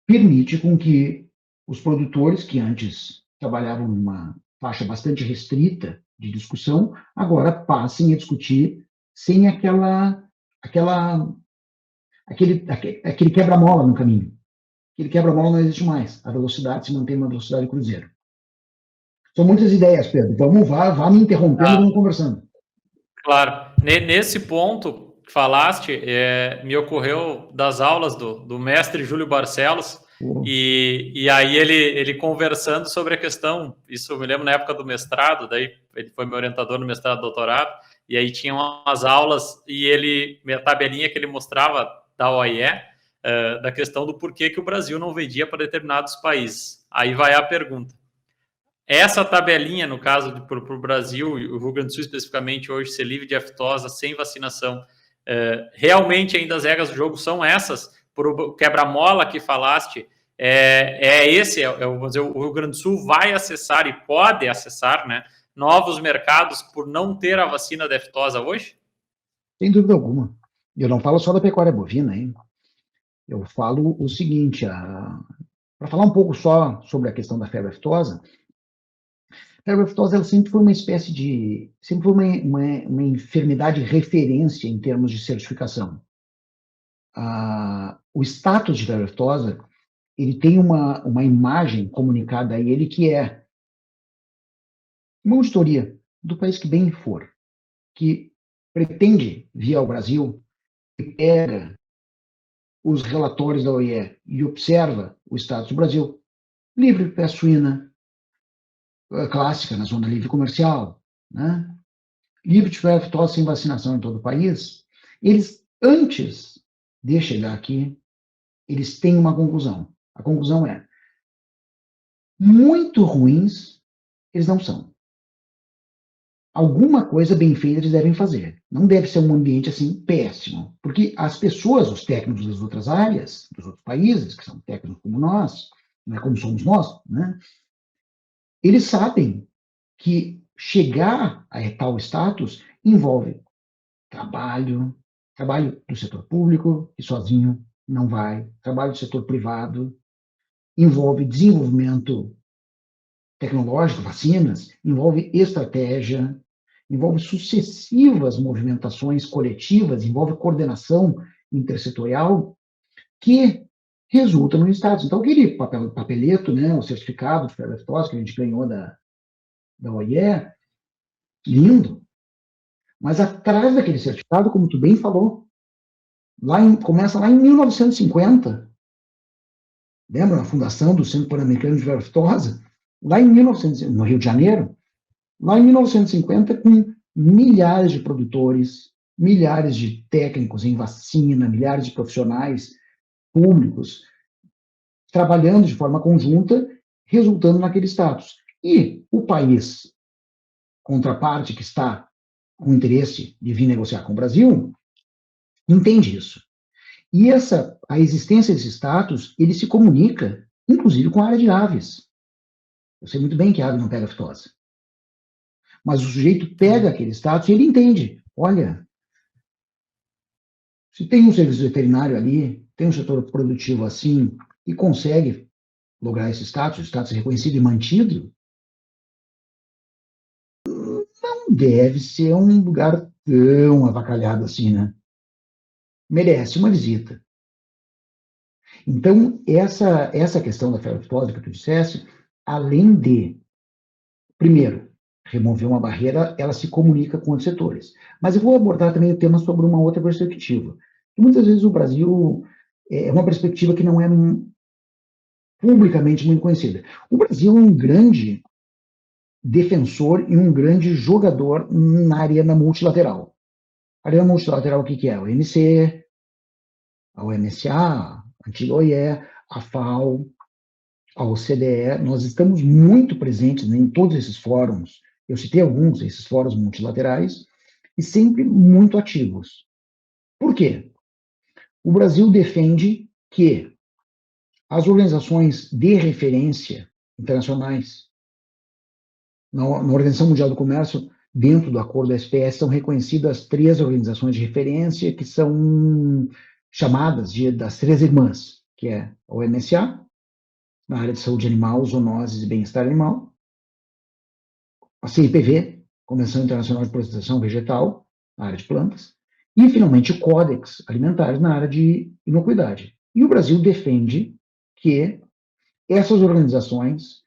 permite com que os produtores, que antes trabalhavam numa faixa bastante restrita de discussão, agora passem a discutir sem aquele quebra-mola no caminho. Aquele quebra-mola não existe mais. A velocidade se mantém uma velocidade cruzeiro. São muitas ideias, Pedro. Vá me interrompendo e vamos conversando. Claro. Nesse ponto que falaste, me ocorreu das aulas do mestre Júlio Barcelos, e aí ele conversando sobre a questão, isso eu me lembro na época do mestrado, daí ele foi meu orientador no mestrado e doutorado, e aí tinha umas aulas, e a tabelinha que ele mostrava da OIE, da questão do porquê que o Brasil não vendia para determinados países. Aí vai a pergunta. Essa tabelinha, no caso para o Brasil, e o Rio Grande do Sul especificamente, hoje ser livre de aftosa, sem vacinação, realmente ainda as regras do jogo são essas, por o quebra-mola que falaste, vamos dizer, o Rio Grande do Sul vai acessar e pode acessar, né, novos mercados por não ter a vacina da aftosa hoje? Sem dúvida alguma. Eu não falo só da pecuária bovina, hein? Eu falo o seguinte, para falar um pouco só sobre a questão da febre aftosa, a febre aftosa ela sempre foi uma espécie de, sempre foi uma enfermidade referência em termos de certificação. O status de febre aftosa, ele tem uma imagem comunicada a ele que é uma auditoria do país que bem for, que pretende vir ao Brasil e pega os relatórios da OIE e observa o status do Brasil, livre pé suína, clássica, na zona livre comercial, né? Livre de febre aftosa sem vacinação em todo o país, eles, antes de chegar aqui, eles têm uma conclusão. A conclusão é, muito ruins eles não são. Alguma coisa bem feita eles devem fazer. Não deve ser um ambiente assim péssimo, porque as pessoas, os técnicos das outras áreas, dos outros países, que são técnicos como nós, não é como somos nós, né? Eles sabem que chegar a tal status envolve trabalho do setor público, que sozinho não vai, trabalho do setor privado, envolve desenvolvimento tecnológico, vacinas, envolve estratégia, envolve sucessivas movimentações coletivas, envolve coordenação intersetorial, que resulta no status. Então, aquele papeleto, né, o certificado de febre aftosa que a gente ganhou da OIE, lindo, mas atrás daquele certificado, como tu bem falou, começa lá em 1950, lembra a fundação do Centro Pan-Americano de Febre aftosa? Lá em 1950, no Rio de Janeiro, lá em 1950, com milhares de produtores, milhares de técnicos em vacina, milhares de profissionais públicos trabalhando de forma conjunta, resultando naquele status. E o país contraparte que está com interesse de vir negociar com o Brasil, entende isso. E a existência desse status, ele se comunica, inclusive, com a área de aves. Eu sei muito bem que a ave não pega aftosa. Mas o sujeito pega aquele status e ele entende. Olha, se tem um serviço veterinário ali, tem um setor produtivo assim, e consegue lograr esse status, o status reconhecido e mantido, não deve ser um lugar tão avacalhado assim, né? Merece uma visita. Então, essa questão da febre aftosa que tu disseste, além de, primeiro, remover uma barreira, ela se comunica com outros setores. Mas eu vou abordar também o tema sobre uma outra perspectiva. Muitas vezes o Brasil é uma perspectiva que não é publicamente muito conhecida. O Brasil é um grande defensor e um grande jogador na arena multilateral. A arena multilateral, o que é? A OMC, a OMSA, a antiga OIE, a FAO, a OCDE. Nós estamos muito presentes, né, em todos esses fóruns. Eu citei alguns desses fóruns multilaterais e sempre muito ativos. Por quê? O Brasil defende que as organizações de referência internacionais, na Organização Mundial do Comércio, dentro do acordo da SPS, são reconhecidas 3 organizações de referência que são chamadas das 3 irmãs, que é a OMSA, na área de saúde animal, zoonoses e bem-estar animal, a CIPV, Convenção Internacional de Proteção Vegetal, na área de plantas, e, finalmente, o Códex Alimentares, na área de inocuidade. E o Brasil defende que essas organizações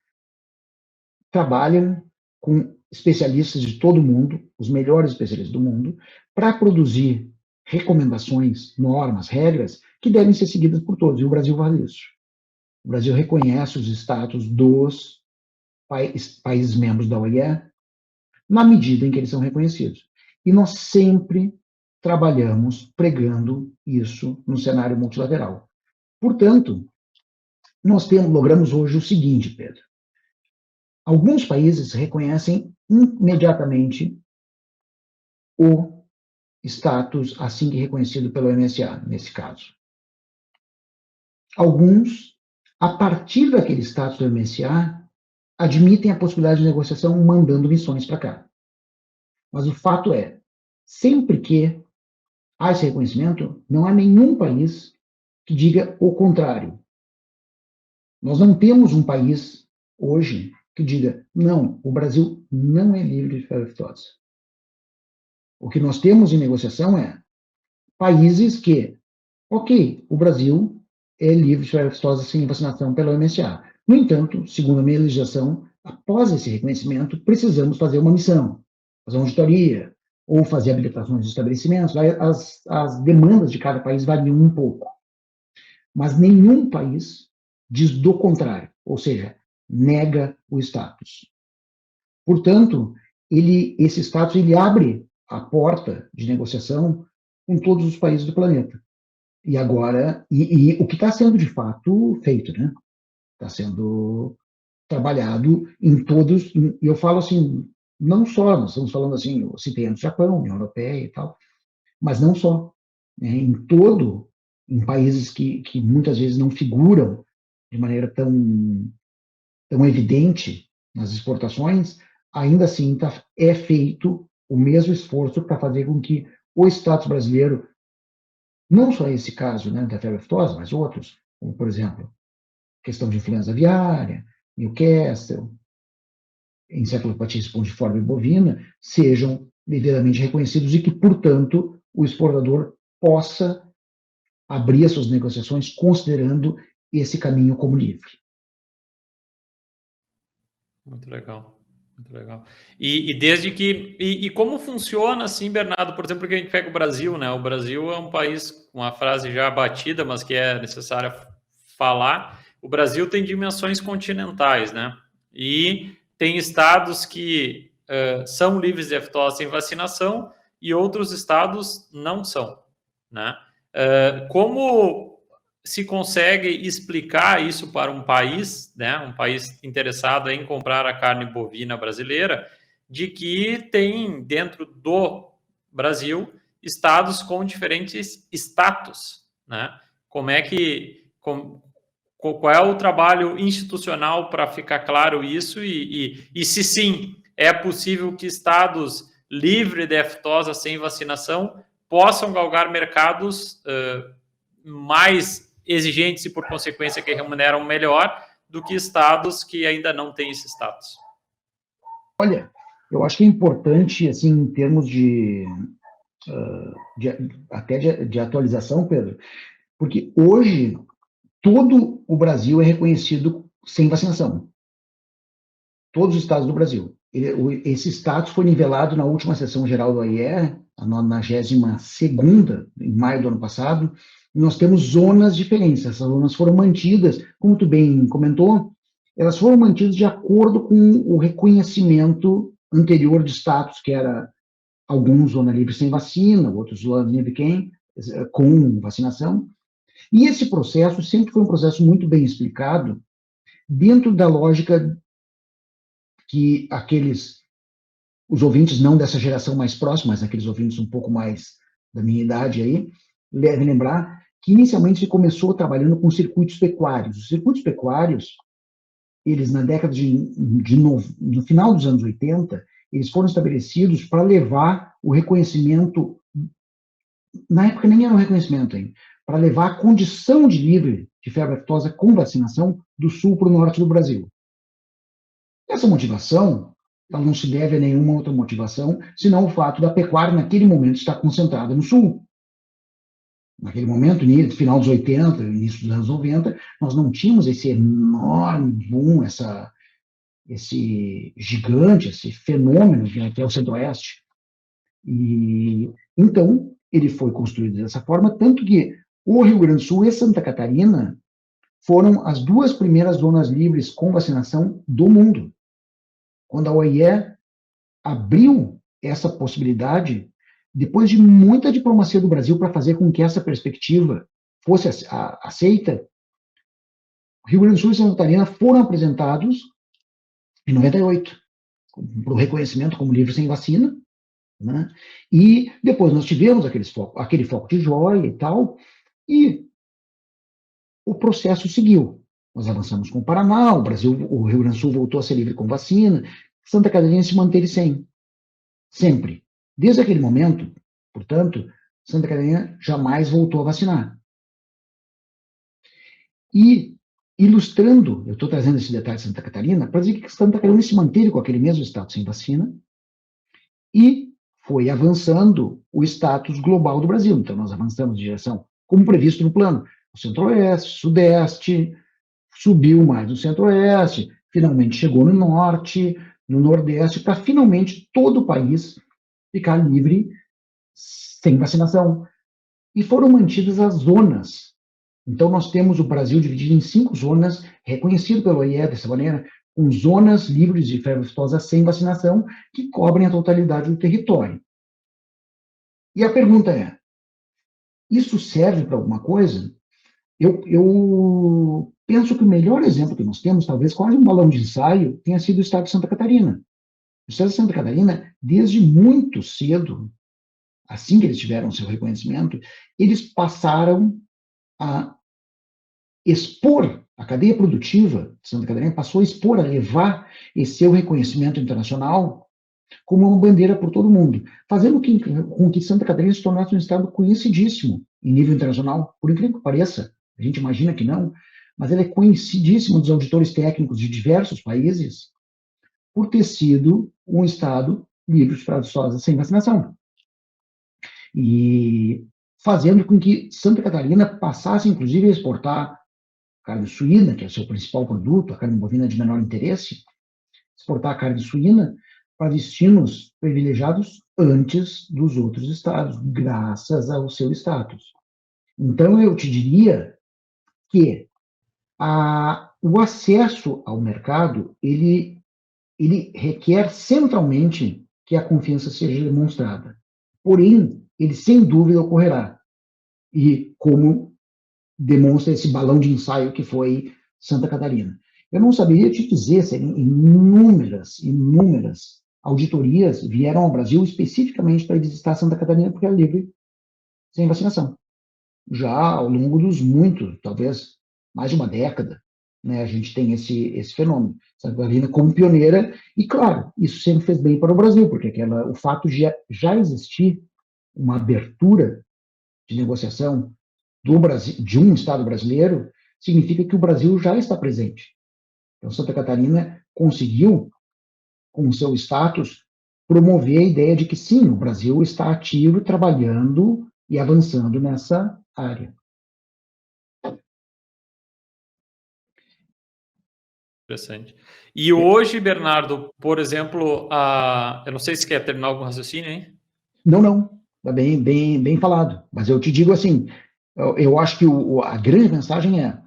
trabalham com especialistas de todo o mundo, os melhores especialistas do mundo, para produzir recomendações, normas, regras que devem ser seguidas por todos. E o Brasil vale isso. O Brasil reconhece os status dos países membros da OIE na medida em que eles são reconhecidos. E nós sempre trabalhamos pregando isso no cenário multilateral. Portanto, nós logramos hoje o seguinte, Pedro. Alguns países reconhecem imediatamente o status assim que reconhecido pelo MSA, nesse caso. Alguns, a partir daquele status do MSA, admitem a possibilidade de negociação mandando missões para cá. Mas o fato é, sempre que há esse reconhecimento, não há nenhum país que diga o contrário. Nós não temos um país hoje que diga, não, o Brasil não é livre de febre aftosa. O que nós temos em negociação é países que, ok, o Brasil é livre de febre aftosa sem vacinação pela OMSA. No entanto, segundo a minha legislação, Após esse reconhecimento, precisamos fazer uma missão, fazer uma auditoria, ou fazer habilitações de estabelecimentos. As demandas de cada país variam um pouco. Mas nenhum país diz do contrário, ou seja, nega o status. Portanto, esse status ele abre a porta de negociação com todos os países do planeta. E agora, o que está sendo de fato feito, né? Está sendo trabalhado em todos, e eu falo assim, não só, nós estamos falando assim, eu citei antes o Japão, União Europeia e tal, mas não só, né? Em países que muitas vezes não figuram de maneira tão evidente nas exportações, ainda assim é feito o mesmo esforço para fazer com que o status brasileiro, não só esse caso, né, da febre aftosa, mas outros, como, por exemplo, questão de influenza aviária, Newcastle, encefalopatia espongiforme bovina, sejam devidamente reconhecidos e que, portanto, o exportador possa abrir as suas negociações considerando esse caminho como livre. Muito legal. Muito legal. E desde que... E como funciona, assim, Bernardo, por exemplo, que a gente pega o Brasil, né? O Brasil é um país com uma frase já batida, mas que é necessária falar. O Brasil tem dimensões continentais, né? E tem estados que são livres de aftosa sem vacinação e outros estados não são, né? Como se consegue explicar isso para um país, né, um país interessado em comprar a carne bovina brasileira, de que tem dentro do Brasil estados com diferentes status, né? Qual é o trabalho institucional para ficar claro isso e se sim, é possível que estados livres de aftosa sem vacinação possam galgar mercados mais exigentes e, por consequência, que remuneram melhor do que estados que ainda não têm esse status? Olha, eu acho que é importante, assim, em termos até de atualização, Pedro, porque hoje todo o Brasil é reconhecido sem vacinação. Todos os estados do Brasil. Esse status foi nivelado na última sessão geral do AIE, a 92ª, em maio do ano passado, e nós temos zonas diferentes. Essas zonas foram mantidas, como tu bem comentou, elas foram mantidas de acordo com o reconhecimento anterior de status, que era alguns zona livre sem vacina, outros zona livre com vacinação. E esse processo sempre foi um processo muito bem explicado, dentro da lógica que os ouvintes não dessa geração mais próxima, mas aqueles ouvintes um pouco mais da minha idade aí, devem lembrar que inicialmente se começou trabalhando com circuitos pecuários. Os circuitos pecuários, eles na década no final dos anos 80, eles foram estabelecidos para levar o reconhecimento, na época nem era um reconhecimento ainda, para levar a condição de livre de febre aftosa com vacinação do sul para o norte do Brasil. Essa motivação, ela não se deve a nenhuma outra motivação, senão o fato da pecuária, naquele momento, estar concentrada no sul. Naquele momento, no final dos 80, início dos anos 90, nós não tínhamos esse enorme boom, esse gigante, esse fenômeno que é o Centro-Oeste. E então, ele foi construído dessa forma, tanto que o Rio Grande do Sul e Santa Catarina foram as duas primeiras zonas livres com vacinação do mundo. Quando a OIE abriu essa possibilidade, depois de muita diplomacia do Brasil para fazer com que essa perspectiva fosse aceita, Rio Grande do Sul e Santa Catarina foram apresentados em 98, para o reconhecimento como livre sem vacina, né? E depois nós tivemos aquele foco de joia e tal, e o processo seguiu. Nós avançamos com o Paraná, o Rio Grande do Sul voltou a ser livre com vacina, Santa Catarina se manteve sem, sempre. Desde aquele momento, portanto, Santa Catarina jamais voltou a vacinar. E, ilustrando, eu estou trazendo esse detalhe de Santa Catarina, para dizer que Santa Catarina se manteve com aquele mesmo status sem vacina e foi avançando o status global do Brasil. Então, nós avançamos de direção, como previsto no plano, o Centro-Oeste, Sudeste, subiu mais no Centro-Oeste, finalmente chegou no norte, no nordeste, para finalmente todo o país ficar livre sem vacinação. E foram mantidas as zonas. Então, nós temos o Brasil dividido em 5 zonas, reconhecido pela OIE dessa maneira, com zonas livres de febre aftosa sem vacinação, que cobrem a totalidade do território. E a pergunta é, isso serve para alguma coisa? Eu penso que o melhor exemplo que nós temos, talvez quase um balão de ensaio, tenha sido o estado de Santa Catarina. O estado de Santa Catarina, desde muito cedo, assim que eles tiveram seu reconhecimento, eles passaram a expor, a cadeia produtiva de Santa Catarina passou a expor, a levar esse seu reconhecimento internacional como uma bandeira por todo mundo, fazendo com que Santa Catarina se tornasse um estado conhecidíssimo em nível internacional, por incrível que pareça, a gente imagina que não, mas ele é conhecidíssimo dos auditores técnicos de diversos países por ter sido um estado livre de febre aftosa sem vacinação. E fazendo com que Santa Catarina passasse, inclusive, a exportar carne suína, que é o seu principal produto, a carne bovina de menor interesse, exportar a carne suína para destinos privilegiados antes dos outros estados, graças ao seu status. Então, eu te diria que o acesso ao mercado, ele requer centralmente que a confiança seja demonstrada. Porém, ele sem dúvida ocorrerá. E como demonstra esse balão de ensaio que foi Santa Catarina. Eu não saberia te dizer se inúmeras auditorias vieram ao Brasil especificamente para visitar Santa Catarina, porque é livre sem vacinação. Já ao longo dos muitos, talvez mais de uma década, né, a gente tem esse fenômeno. Santa Catarina como pioneira, e claro, isso sempre fez bem para o Brasil, porque o fato de já existir uma abertura de negociação do Brasil, de um Estado brasileiro, significa que o Brasil já está presente. Então, Santa Catarina conseguiu, com o seu status, promover a ideia de que sim, o Brasil está ativo, trabalhando e avançando nessa área. Interessante. E hoje, Bernardo, por exemplo, eu não sei se quer terminar algum raciocínio, hein? Não. Está bem falado. Mas eu te digo assim, eu acho que a grande mensagem é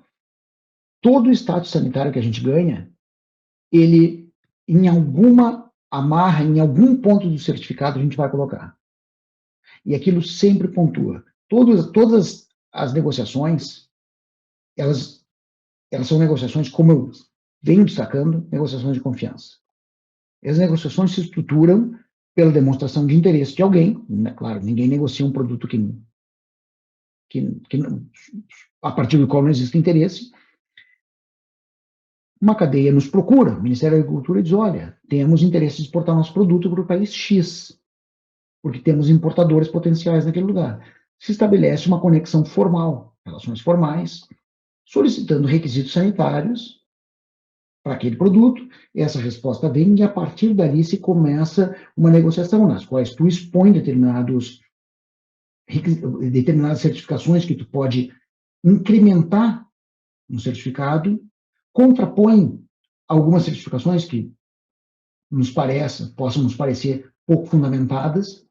todo o status sanitário que a gente ganha, ele, em alguma amarra, em algum ponto do certificado, a gente vai colocar. E aquilo sempre pontua. Todas as negociações, elas são negociações, como eu venho destacando, negociações de confiança. As negociações se estruturam pela demonstração de interesse de alguém, né? Claro, ninguém negocia um produto a partir do qual não existe interesse. Uma cadeia nos procura, o Ministério da Agricultura diz, olha, temos interesse de exportar nosso produto para o país X, porque temos importadores potenciais naquele lugar. Se estabelece uma conexão formal, relações formais, solicitando requisitos sanitários para aquele produto, essa resposta vem e a partir dali se começa uma negociação nas quais tu expõe determinadas certificações que tu pode incrementar no certificado, contrapõe algumas certificações que possam nos parecer pouco fundamentadas,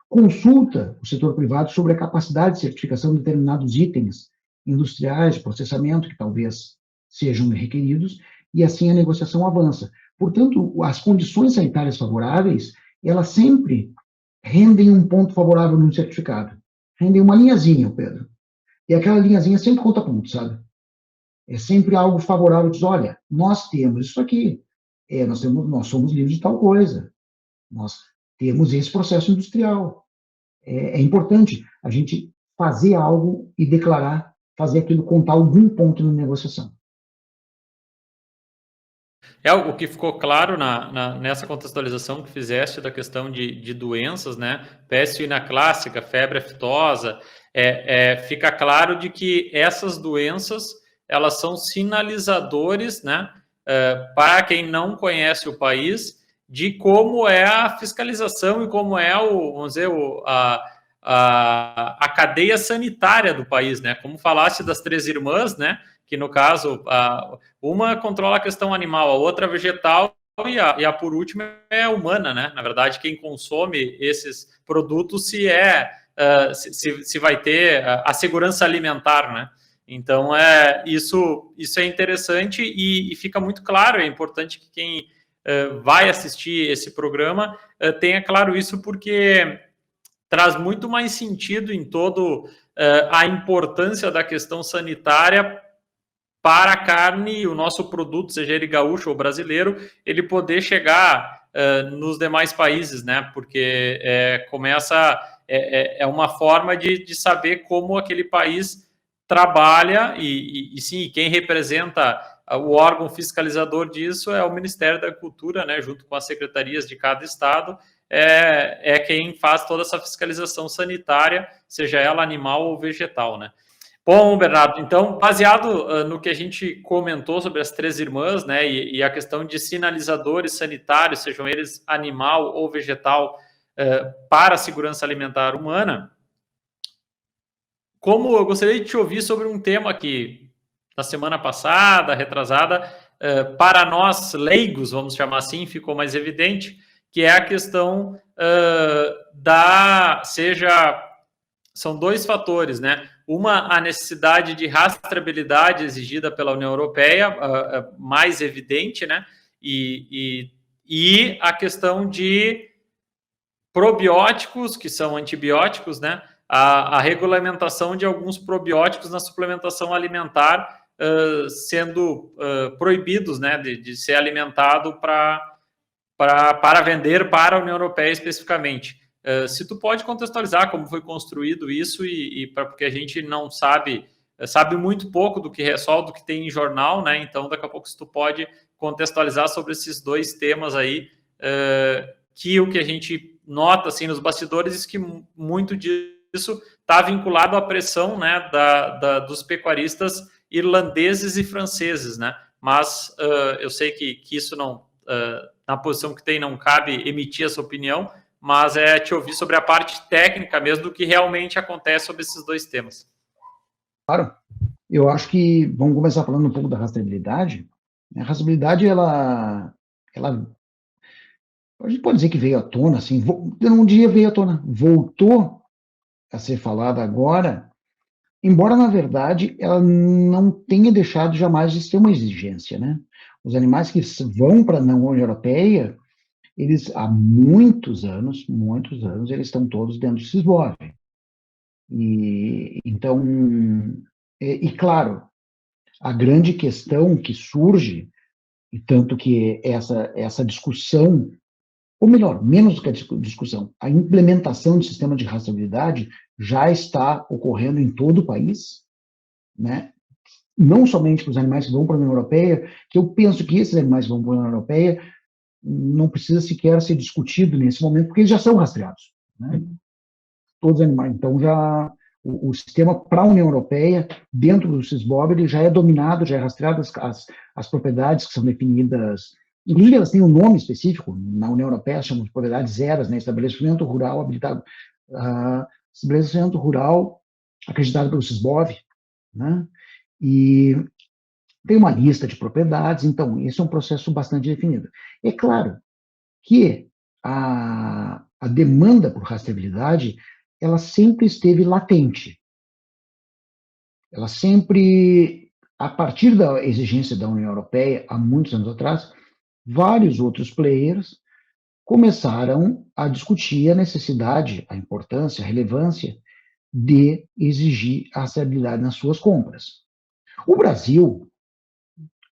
consulta o setor privado sobre a capacidade de certificação de determinados itens industriais de processamento que talvez sejam requeridos, e assim a negociação avança. Portanto, as condições sanitárias favoráveis, elas sempre rendem um ponto favorável no certificado. Rendem uma linhazinha, Pedro. E aquela linhazinha sempre conta ponto, sabe? É sempre algo favorável, diz, olha, nós temos isso aqui, nós somos livres de tal coisa, nós temos esse processo industrial. É importante a gente fazer algo e declarar, fazer aquilo contar algum ponto na negociação. O que ficou claro nessa contextualização que fizeste da questão de doenças, né? Peste suína clássica, febre aftosa, fica claro de que essas doenças, elas são sinalizadores, né? Para quem não conhece o país, de como é a fiscalização e como é vamos dizer, a cadeia sanitária do país, né? Como falaste das três irmãs, né? Que no caso, uma controla a questão animal, a outra vegetal e a por último é humana, né? Na verdade, quem consome esses produtos se vai ter a segurança alimentar, né? Então, isso é interessante e fica muito claro, é importante que quem vai assistir esse programa tenha claro isso, porque traz muito mais sentido em todo a importância da questão sanitária para a carne, o nosso produto, seja ele gaúcho ou brasileiro, ele poder chegar nos demais países, né? Porque começa uma forma de saber como aquele país trabalha e sim, quem representa o órgão fiscalizador disso é o Ministério da Cultura, né? Junto com as secretarias de cada estado, quem faz toda essa fiscalização sanitária, seja ela animal ou vegetal, né? Bom, Bernardo, então, baseado no que a gente comentou sobre as três irmãs, né, e a questão de sinalizadores sanitários, sejam eles animal ou vegetal, para a segurança alimentar humana, como eu gostaria de te ouvir sobre um tema que, na semana passada, retrasada, para nós leigos, vamos chamar assim, ficou mais evidente, que é a questão são dois fatores, né? Uma, a necessidade de rastreabilidade exigida pela União Europeia, mais evidente, né? E a questão de probióticos, que são antibióticos, né? A regulamentação de alguns probióticos na suplementação alimentar sendo proibidos, né? De ser alimentado para vender para a União Europeia especificamente. Se tu pode contextualizar como foi construído isso porque a gente não sabe muito pouco do que só do que tem em jornal, né? Então, daqui a pouco, se tu pode contextualizar sobre esses dois temas aí, que o que a gente nota assim nos bastidores é que muito disso está vinculado à pressão, né, dos pecuaristas irlandeses e franceses, né? Mas eu sei que isso não, na posição que tem, não cabe emitir essa opinião, mas te ouvir sobre a parte técnica mesmo do que realmente acontece sobre esses dois temas. Claro. Eu acho que vamos começar falando um pouco da rastreabilidade. A rastreabilidade, ela a gente pode dizer que veio à tona, assim, um dia veio à tona, voltou a ser falada agora, embora, na verdade, ela não tenha deixado jamais de ser uma exigência, né? Os animais que vão para a União Europeia, eles, há muitos anos, eles estão todos dentro do SISBOV. Então, claro, a grande questão que surge, e tanto que essa discussão, ou melhor, menos do que a discussão, a implementação do sistema de rastreabilidade já está ocorrendo em todo o país, né? Não somente para os animais que vão para a União Europeia, que eu penso que esses animais que vão para a União Europeia não precisa sequer ser discutido nesse momento, porque eles já são rastreados, né? Todos os animais. Então, já o sistema para a União Europeia, dentro do SISBOV, ele já é dominado, já é rastreado as propriedades que são definidas, inclusive elas têm um nome específico, na União Europeia chamam de propriedades zeras, né? Estabelecimento rural habilitado, estabelecimento rural acreditado pelo SISBOV, né? E tem uma lista de propriedades, então esse é um processo bastante definido. É claro que a demanda por rastreabilidade, ela sempre esteve latente. Ela sempre, a partir da exigência da União Europeia, há muitos anos atrás, vários outros players começaram a discutir a necessidade, a importância, a relevância de exigir a rastreabilidade nas suas compras. O Brasil,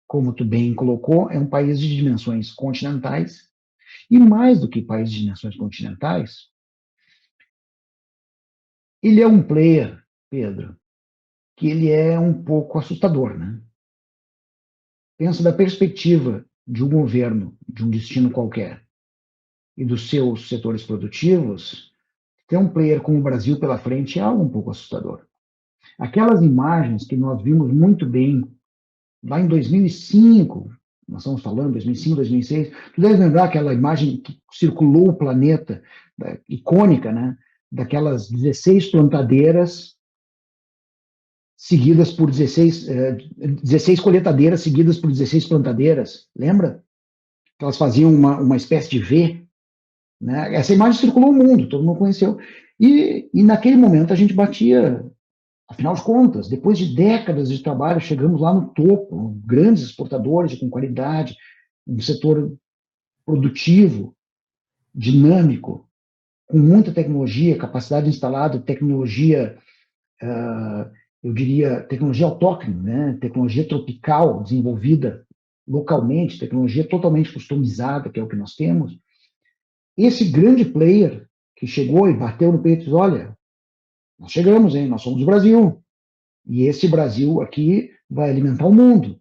como tu bem colocou, é um país de dimensões continentais, e mais do que país de dimensões continentais, ele é um player, Pedro, que ele é um pouco assustador, né? Pensa da perspectiva de um governo, de um destino qualquer, e dos seus setores produtivos, ter um player como o Brasil pela frente é algo um pouco assustador. Aquelas imagens que nós vimos muito bem lá em 2005, nós estamos falando 2005, 2006, tu deve lembrar aquela imagem que circulou o planeta, icônica, né? daquelas 16 plantadeiras seguidas por 16 colheitadeiras seguidas por 16 plantadeiras, lembra? Que elas faziam uma espécie de V, né? Essa imagem circulou o mundo, todo mundo conheceu. E naquele momento a gente batia, afinal de contas, depois de décadas de trabalho, chegamos lá no topo, grandes exportadores com qualidade, um setor produtivo, dinâmico, com muita tecnologia, capacidade instalada, tecnologia, eu diria, tecnologia autóctone, né? Tecnologia tropical, desenvolvida localmente, tecnologia totalmente customizada, que é o que nós temos. Esse grande player que chegou e bateu no peito e disse, olha, nós chegamos, hein? Nós somos o Brasil. E esse Brasil aqui vai alimentar o mundo.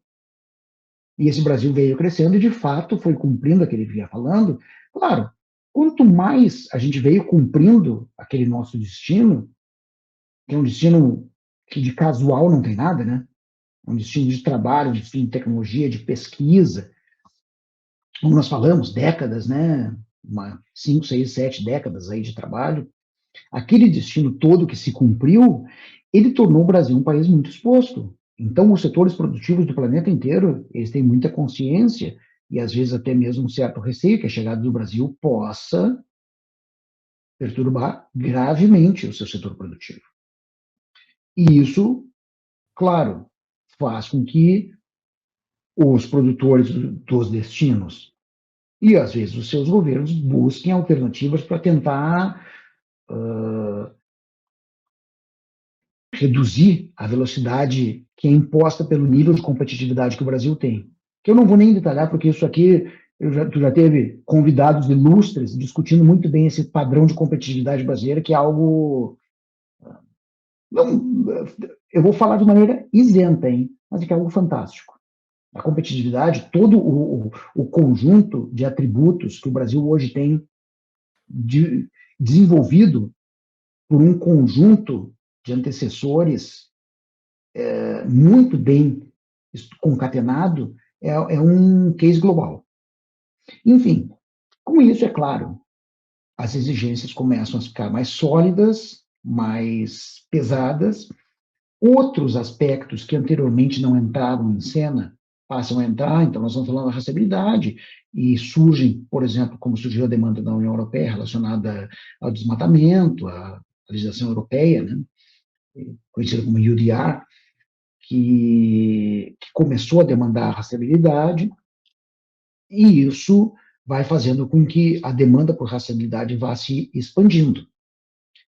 E esse Brasil veio crescendo e, de fato, foi cumprindo aquilo que ele vinha falando. Claro, quanto mais a gente veio cumprindo aquele nosso destino, que é um destino que de casual não tem nada, né? É um destino de trabalho, um destino de tecnologia, de pesquisa. Como nós falamos, décadas, né? 5, 6, 7 décadas aí de trabalho. Aquele destino todo que se cumpriu, ele tornou o Brasil um país muito exposto. Então, os setores produtivos do planeta inteiro, eles têm muita consciência e, às vezes, até mesmo um certo receio que a chegada do Brasil possa perturbar gravemente o seu setor produtivo. E isso, claro, faz com que os produtores dos destinos e, às vezes, os seus governos busquem alternativas para tentar reduzir a velocidade que é imposta pelo nível de competitividade que o Brasil tem. Que eu não vou nem detalhar, porque isso aqui, tu já teve convidados ilustres discutindo muito bem esse padrão de competitividade brasileira, que é algo... Não, eu vou falar de maneira isenta, hein? Mas é que é algo fantástico. A competitividade, todo o conjunto de atributos que o Brasil hoje tem desenvolvido por um conjunto de antecessores muito bem concatenado, é um case global. Enfim, com isso, é claro, as exigências começam a ficar mais sólidas, mais pesadas. Outros aspectos que anteriormente não entravam em cena passam a entrar, então nós estamos falando da rastreabilidade, e surgem, por exemplo, como surgiu a demanda da União Europeia relacionada ao desmatamento, à legislação europeia, né, conhecida como UDR, que começou a demandar a rastreabilidade, e isso vai fazendo com que a demanda por rastreabilidade vá se expandindo.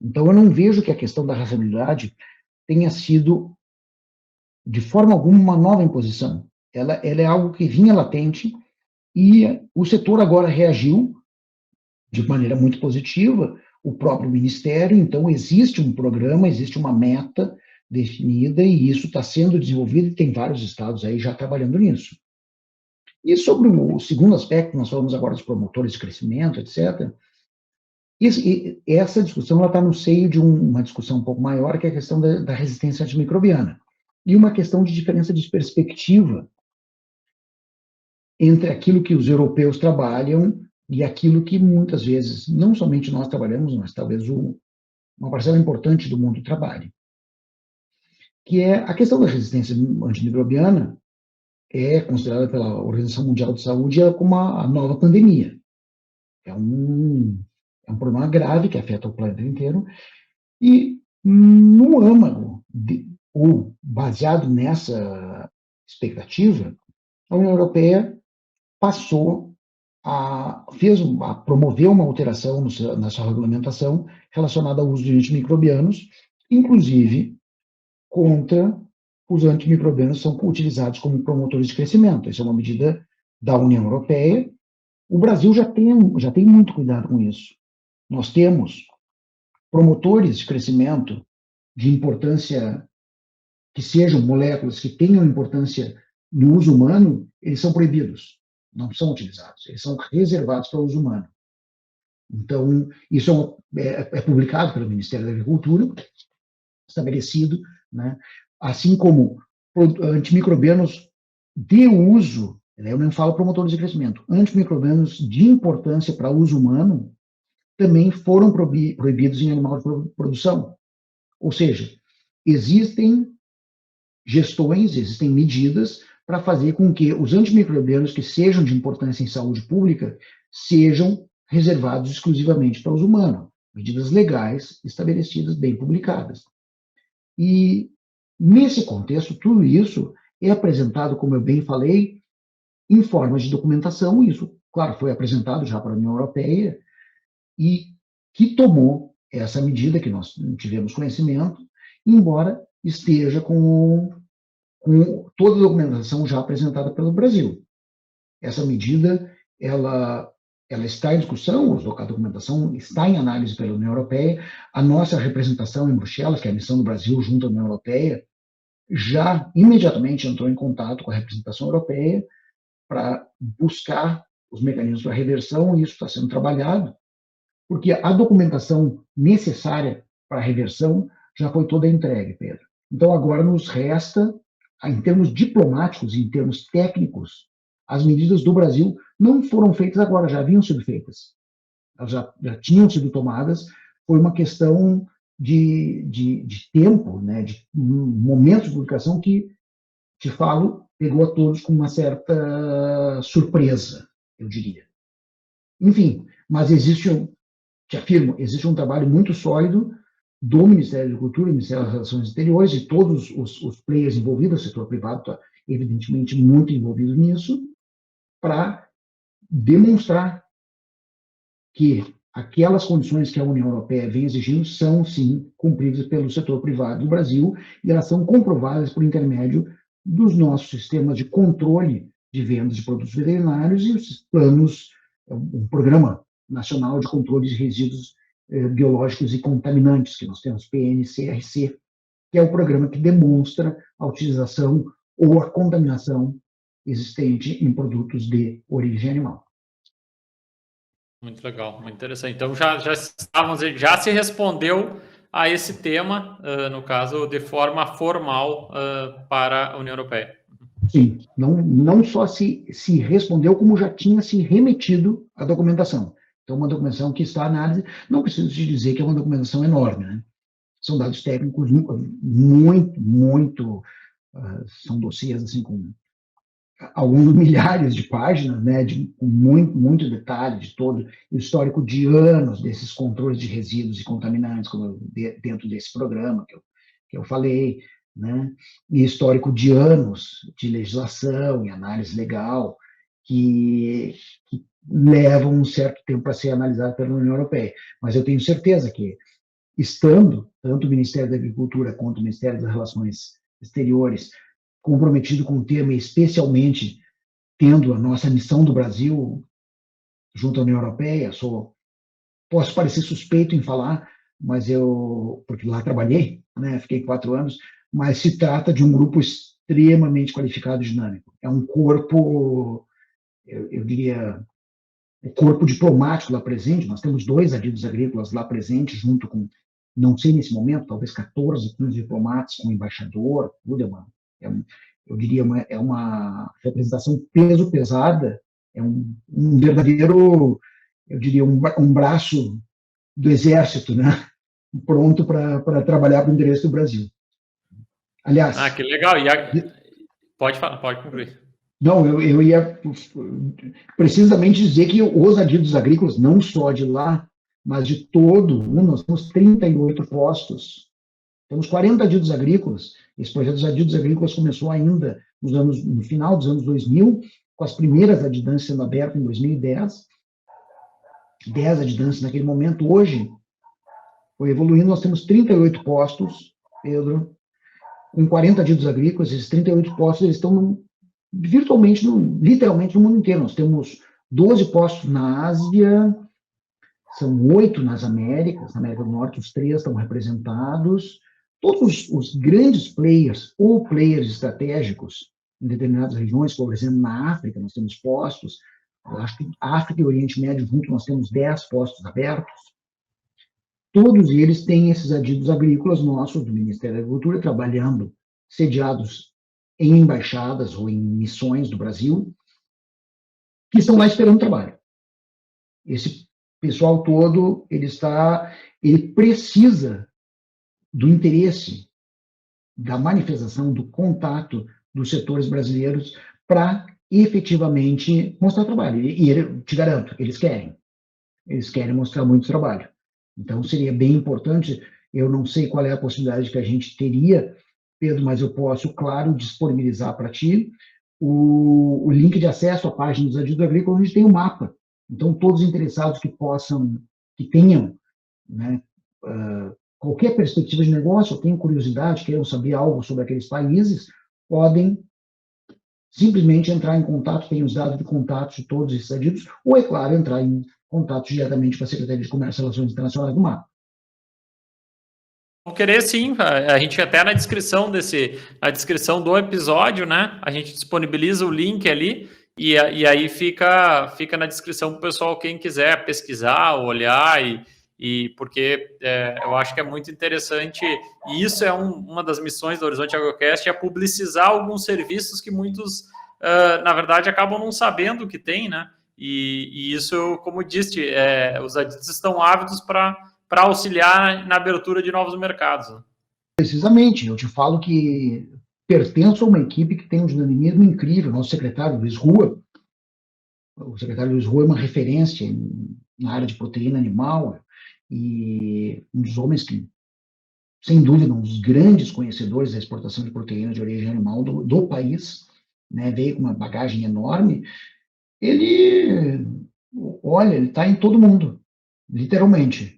Então, eu não vejo que a questão da rastreabilidade tenha sido, de forma alguma, uma nova imposição. Ela é algo que vinha latente e o setor agora reagiu de maneira muito positiva, o próprio Ministério, então existe um programa, existe uma meta definida e isso está sendo desenvolvido e tem vários estados aí já trabalhando nisso. E sobre o segundo aspecto, nós falamos agora dos promotores de crescimento, etc., essa discussão está no seio de uma discussão um pouco maior, que é a questão da resistência antimicrobiana, e uma questão de diferença de perspectiva entre aquilo que os europeus trabalham e aquilo que muitas vezes, não somente nós trabalhamos, mas talvez uma parcela importante do mundo trabalhe, que é a questão da resistência antimicrobiana, é considerada pela Organização Mundial de Saúde como a nova pandemia. É um problema grave que afeta o planeta inteiro, e no âmago, ou baseado nessa expectativa, a União Europeia passou a promover uma alteração na sua regulamentação relacionada ao uso de antimicrobianos, inclusive contra os antimicrobianos que são utilizados como promotores de crescimento. Essa é uma medida da União Europeia. O Brasil já tem muito cuidado com isso. Nós temos promotores de crescimento de importância, que sejam moléculas que tenham importância no uso humano, eles são proibidos, não são utilizados, eles são reservados para o uso humano. Então, isso é publicado pelo Ministério da Agricultura, estabelecido, né? Assim como antimicrobianos de uso, eu não falo promotores de crescimento, antimicrobianos de importância para uso humano, também foram proibidos em animal de produção. Ou seja, existem gestões, existem medidas para fazer com que os antimicrobianos que sejam de importância em saúde pública sejam reservados exclusivamente para o uso humano. Medidas legais estabelecidas, bem publicadas. E, nesse contexto, tudo isso é apresentado, como eu bem falei, em forma de documentação. Isso, claro, foi apresentado já para a União Europeia e que tomou essa medida que nós tivemos conhecimento, embora esteja com toda a documentação já apresentada pelo Brasil. Essa medida, ela está em discussão, a documentação está em análise pela União Europeia. A nossa representação em Bruxelas, que é a missão do Brasil junto à União Europeia, já imediatamente entrou em contato com a representação europeia para buscar os mecanismos para reversão, e isso está sendo trabalhado, porque a documentação necessária para a reversão já foi toda entregue, Pedro. Então, agora nos resta, em termos diplomáticos e em termos técnicos, as medidas do Brasil não foram feitas agora, já haviam sido feitas. Elas já tinham sido tomadas, foi uma questão de tempo, né, de momentos de publicação que, te falo, pegou a todos com uma certa surpresa, eu diria. Enfim, mas te afirmo, existe um trabalho muito sólido do Ministério da Cultura, do Ministério das Relações Exteriores e todos os players envolvidos, o setor privado está evidentemente muito envolvido nisso, para demonstrar que aquelas condições que a União Europeia vem exigindo são, sim, cumpridas pelo setor privado do Brasil e elas são comprovadas por intermédio dos nossos sistemas de controle de vendas de produtos veterinários e os planos, um programa nacional de controle de resíduos biológicos e contaminantes, que nós temos PNCRC, que é o programa que demonstra a utilização ou a contaminação existente em produtos de origem animal. Muito legal, muito interessante. Então, já se respondeu a esse tema, no caso, de forma formal para a União Europeia. Sim, não só se respondeu, como já tinha se remetido a documentação. Então, uma documentação que está na análise, não preciso te dizer que é uma documentação enorme, né? São dados técnicos muito, são dossiês assim com alguns milhares de páginas, né, com muito detalhe de todo o histórico de anos desses controles de resíduos e contaminantes, dentro desse programa que eu falei, né, e histórico de anos de legislação e análise legal que levam um certo tempo para ser analisado pela União Europeia. Mas eu tenho certeza que, estando tanto o Ministério da Agricultura quanto o Ministério das Relações Exteriores comprometido com o tema, especialmente tendo a nossa missão do Brasil junto à União Europeia, posso parecer suspeito em falar, mas porque lá trabalhei, né, fiquei 4 anos, mas se trata de um grupo extremamente qualificado e dinâmico. É um corpo, eu diria, o corpo diplomático lá presente. Nós temos 2 adidos agrícolas lá presentes, junto com, não sei nesse momento, talvez 14, 15 diplomatas, com embaixador, tudo eu diria, é uma representação peso pesada, é um verdadeiro, eu diria, um braço do Exército, né? Pronto para trabalhar para o interesse do Brasil. Aliás... que legal. Pode falar, pode concluir. Não, eu ia precisamente dizer que os adidos agrícolas, não só de lá, mas de todo o mundo, nós temos 38 postos. Temos 40 adidos agrícolas. Esse projeto dos adidos agrícolas começou ainda no final dos anos 2000, com as primeiras adidâncias sendo abertas em 2010. 10 adidâncias naquele momento. Hoje, foi evoluindo, nós temos 38 postos, Pedro, com 40 adidos agrícolas. Esses 38 postos eles estão literalmente no mundo inteiro. Nós temos 12 postos na Ásia, são 8 nas Américas, na América do Norte, os 3 estão representados. Todos os grandes players ou players estratégicos em determinadas regiões, por exemplo, na África, nós temos postos. Eu acho que África e Oriente Médio junto nós temos 10 postos abertos. Todos eles têm esses adidos agrícolas nossos, do Ministério da Agricultura, trabalhando, sediados em embaixadas ou em missões do Brasil, que estão lá esperando trabalho. Esse pessoal todo, ele precisa do interesse, da manifestação, do contato dos setores brasileiros para efetivamente mostrar trabalho. E eu te garanto, eles querem mostrar muito trabalho. Então, seria bem importante, eu não sei qual é a possibilidade que a gente teria, Pedro, mas eu posso, claro, disponibilizar para ti o link de acesso à página dos adidos agrícolas, onde tem o mapa. Então, todos os interessados que tenham, né, qualquer perspectiva de negócio, ou tenham curiosidade, queiram saber algo sobre aqueles países, podem simplesmente entrar em contato, tem os dados de contato de todos esses adidos, ou, é claro, entrar em contato diretamente com a Secretaria de Comércio e Relações Internacionais do MAP. Vou querer sim, a gente até na descrição do episódio, né, a gente disponibiliza o link ali, e aí fica na descrição para o pessoal, quem quiser pesquisar, olhar, e porque eu acho que é muito interessante, e isso é uma das missões do Horizonte Agrocast, é publicizar alguns serviços que muitos, na verdade, acabam não sabendo que tem, né, e isso, como disse, os adidos estão ávidos para auxiliar na abertura de novos mercados. Precisamente, eu te falo que pertenço a uma equipe que tem um dinamismo incrível. Nosso secretário, Luiz Rua, o secretário Luiz Rua é uma referência na área de proteína animal e um dos homens que, sem dúvida, um dos grandes conhecedores da exportação de proteína de origem animal do país, né, veio com uma bagagem enorme. Ele está em todo mundo, literalmente.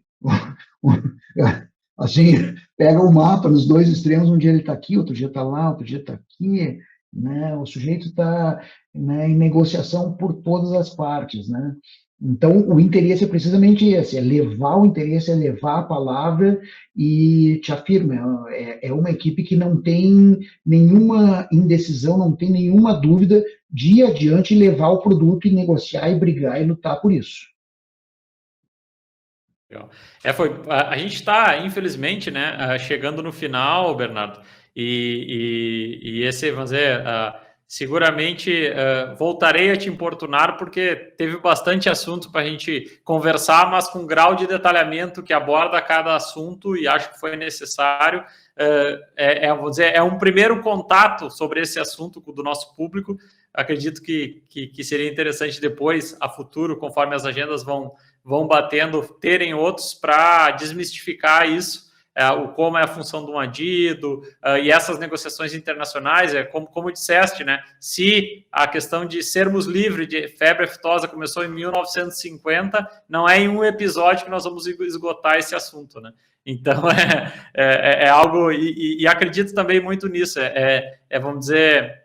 Assim, pega o mapa nos dois extremos, um dia ele está aqui, outro dia está lá, outro dia está aqui, né? O sujeito está, né, em negociação por todas as partes, né? Então, o interesse é precisamente esse, é levar o interesse, é levar a palavra, e te afirmo, é uma equipe que não tem nenhuma indecisão, não tem nenhuma dúvida de ir adiante e levar o produto e negociar e brigar e lutar por isso. A gente está, infelizmente, né, chegando no final, Bernardo, e esse, vamos dizer, seguramente voltarei a te importunar, porque teve bastante assunto para a gente conversar, mas com grau de detalhamento que aborda cada assunto, e acho que foi necessário. Vamos dizer, é um primeiro contato sobre esse assunto do nosso público. Acredito que seria interessante depois, a futuro, conforme as agendas vão batendo, terem outros para desmistificar isso, como é a função de um adido, e essas negociações internacionais, como disseste, né? Se a questão de sermos livres de febre aftosa começou em 1950, não é em um episódio que nós vamos esgotar esse assunto, né? Então, é algo, e acredito também muito nisso, vamos dizer,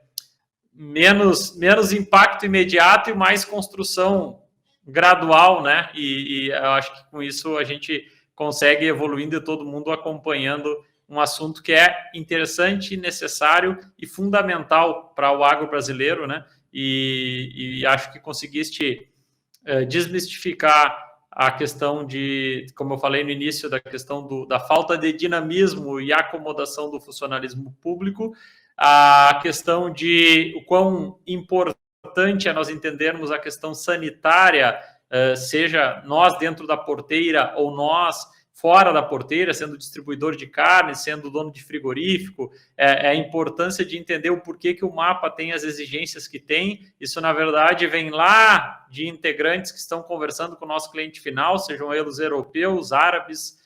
menos impacto imediato e mais construção gradual, né? E eu acho que com isso a gente consegue evoluindo e todo mundo acompanhando um assunto que é interessante, necessário e fundamental para o agro brasileiro, né? E acho que conseguiste desmistificar a questão de, como eu falei no início, da questão da falta de dinamismo e acomodação do funcionalismo público, a questão de o quão importante é nós entendermos a questão sanitária, seja nós dentro da porteira ou nós fora da porteira, sendo distribuidor de carne, sendo dono de frigorífico, a importância de entender o porquê que o mapa tem as exigências que tem. Isso, na verdade, vem lá de integrantes que estão conversando com o nosso cliente final, sejam eles europeus, árabes,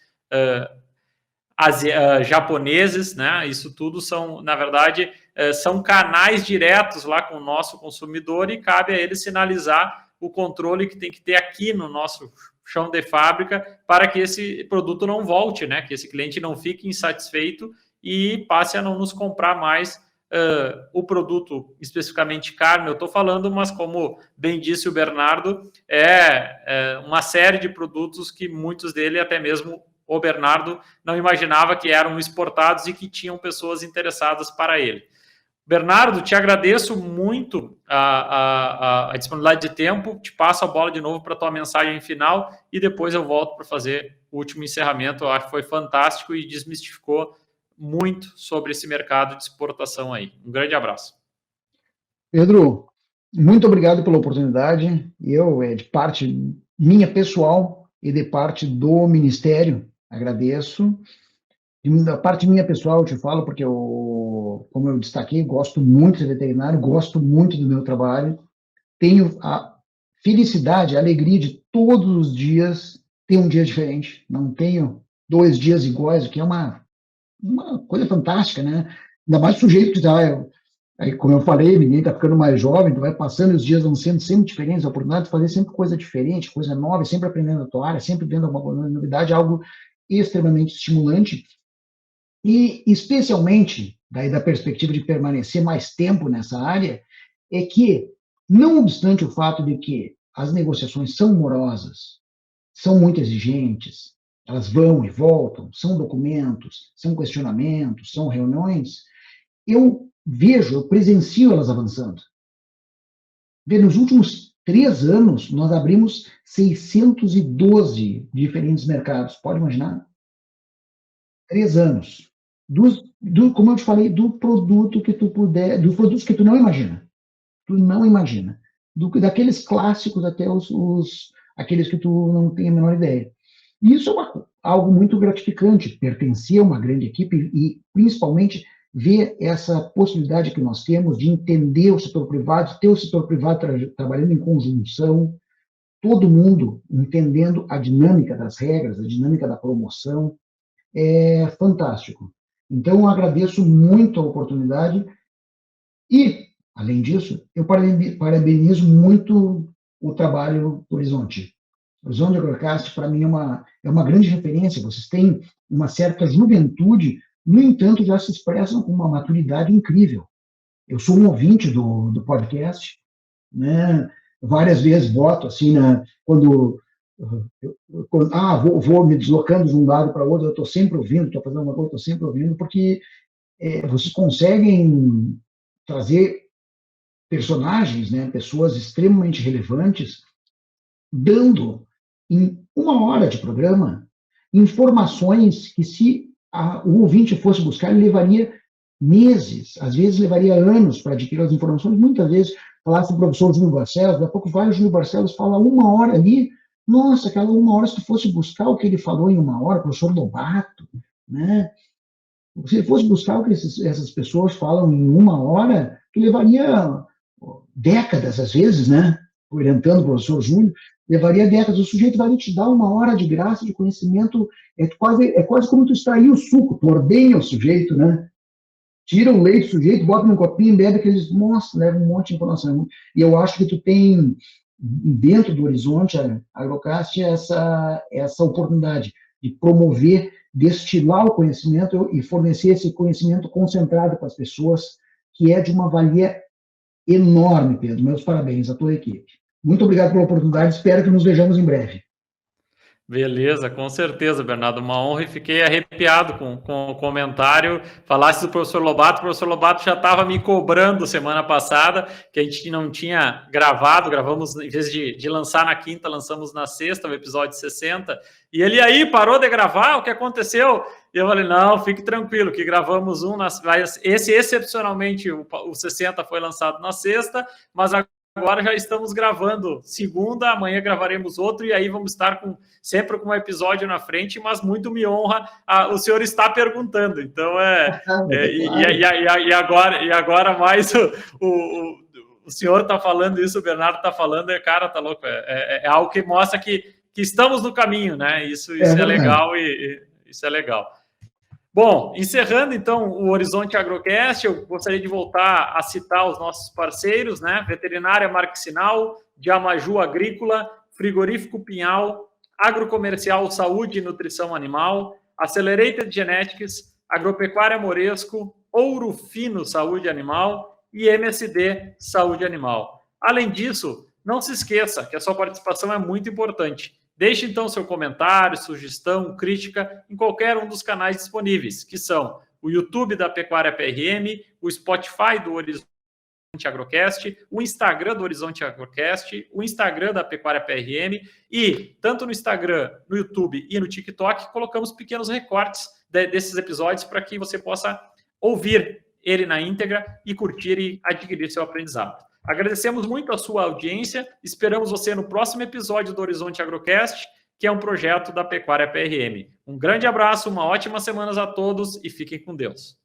japoneses, né? Isso tudo são, na verdade, são canais diretos lá com o nosso consumidor, e cabe a ele sinalizar o controle que tem que ter aqui no nosso chão de fábrica para que esse produto não volte, né? Que esse cliente não fique insatisfeito e passe a não nos comprar mais o produto, especificamente carne, eu estou falando, mas como bem disse o Bernardo, uma série de produtos que muitos dele, até mesmo o Bernardo, não imaginava que eram exportados e que tinham pessoas interessadas para ele. Bernardo, te agradeço muito a disponibilidade de tempo, te passo a bola de novo para a tua mensagem final e depois eu volto para fazer o último encerramento. Eu acho que foi fantástico e desmistificou muito sobre esse mercado de exportação aí. Um grande abraço. Pedro, muito obrigado pela oportunidade. Eu, de parte minha pessoal, e de parte do Ministério. Agradeço. Da parte minha pessoal, eu te falo, porque como eu destaquei, gosto muito de veterinário, gosto muito do meu trabalho, tenho a felicidade, a alegria de todos os dias ter um dia diferente, não tenho 2 dias iguais, o que é uma coisa fantástica, né? Ainda mais o sujeito que está, aí, como eu falei, ninguém está ficando mais jovem, tu vai passando, os dias vão sendo sempre diferentes, a oportunidade de fazer sempre coisa diferente, coisa nova, sempre aprendendo a tua área, sempre vendo uma novidade, algo extremamente estimulante, e especialmente, daí da perspectiva de permanecer mais tempo nessa área, é que, não obstante o fato de que as negociações são morosas, são muito exigentes, elas vão e voltam, são documentos, são questionamentos, são reuniões, eu vejo, eu presencio elas avançando. Nos últimos 3 anos, nós abrimos 612 diferentes mercados, pode imaginar? 3 anos. Como eu te falei, do produto que tu puder, dos produtos que tu não imagina. Tu não imagina. Daqueles clássicos até aqueles que tu não tem a menor ideia. E isso é algo muito gratificante, pertencer a uma grande equipe e, principalmente, ver essa possibilidade que nós temos de entender o setor privado, ter o setor privado trabalhando em conjunção, todo mundo entendendo a dinâmica das regras, a dinâmica da promoção, é fantástico. Então, eu agradeço muito a oportunidade e, além disso, eu parabenizo muito o trabalho do Horizonte. O Horizonte Agrocast, para mim, é uma grande referência. Vocês têm uma certa juventude, no entanto, já se expressam com uma maturidade incrível. Eu sou um ouvinte do podcast, né? Várias vezes boto, assim, quando vou me deslocando de um lado para outro, eu estou sempre ouvindo, estou fazendo uma coisa, estou sempre ouvindo, porque vocês conseguem trazer personagens, né, pessoas extremamente relevantes, dando, em 1 hora de programa, informações que, se o ouvinte fosse buscar, ele levaria meses, às vezes levaria anos para adquirir as informações. Muitas vezes, falasse o professor Júlio Barcelos, daqui a pouco vai o Júlio Barcelos, fala 1 hora ali, nossa, aquela 1 hora, se tu fosse buscar o que ele falou em 1 hora, o professor Lobato, né? Se ele fosse buscar o que essas pessoas falam em 1 hora, que levaria décadas, às vezes, né? Orientando o professor Júlio, levaria décadas. O sujeito vai te dar 1 hora de graça, de conhecimento, é quase como tu extrair o suco, tu ordenha o sujeito, né? Tira o leite do sujeito, bota num copinho, bebe aqueles, nossa, leva um monte de informação. E eu acho que tu tem, dentro do Horizonte Agrocast, essa oportunidade de promover, destilar o conhecimento e fornecer esse conhecimento concentrado para as pessoas, que é de uma valia enorme, Pedro. Meus parabéns à tua equipe. Muito obrigado pela oportunidade, espero que nos vejamos em breve. Beleza, com certeza, Bernardo, uma honra, e fiquei arrepiado com o comentário. Falasse do professor Lobato, o professor Lobato já estava me cobrando semana passada, que a gente não tinha gravamos, em vez de lançar na quinta, lançamos na sexta, o episódio 60, e ele aí parou de gravar, o que aconteceu? E eu falei, não, fique tranquilo, que gravamos esse excepcionalmente, o 60 foi lançado na sexta, mas agora já estamos gravando segunda, amanhã gravaremos outro, e aí vamos estar sempre com um episódio na frente, mas muito me honra o senhor estar perguntando. Então, agora mais o senhor está falando isso, o Bernardo está falando, cara, tá louco, é algo que mostra que estamos no caminho, né? Isso é legal, e isso é legal. Bom, encerrando então o Horizonte Agrocast, eu gostaria de voltar a citar os nossos parceiros, né? Veterinária Marquesinal, Diamaju Agrícola, Frigorífico Pinhal, Agrocomercial Saúde e Nutrição Animal, Accelerated Genetics, Agropecuária Moresco, Ouro Fino Saúde Animal e MSD Saúde Animal. Além disso, não se esqueça que a sua participação é muito importante. Deixe, então, seu comentário, sugestão, crítica em qualquer um dos canais disponíveis, que são o YouTube da Pecuária PRM, o Spotify do Horizonte Agrocast, o Instagram do Horizonte Agrocast, o Instagram da Pecuária PRM, e tanto no Instagram, no YouTube e no TikTok, colocamos pequenos recortes desses episódios para que você possa ouvir ele na íntegra e curtir e adquirir seu aprendizado. Agradecemos muito a sua audiência, esperamos você no próximo episódio do Horizonte Agrocast, que é um projeto da Pecuária PRM. Um grande abraço, uma ótima semana a todos e fiquem com Deus.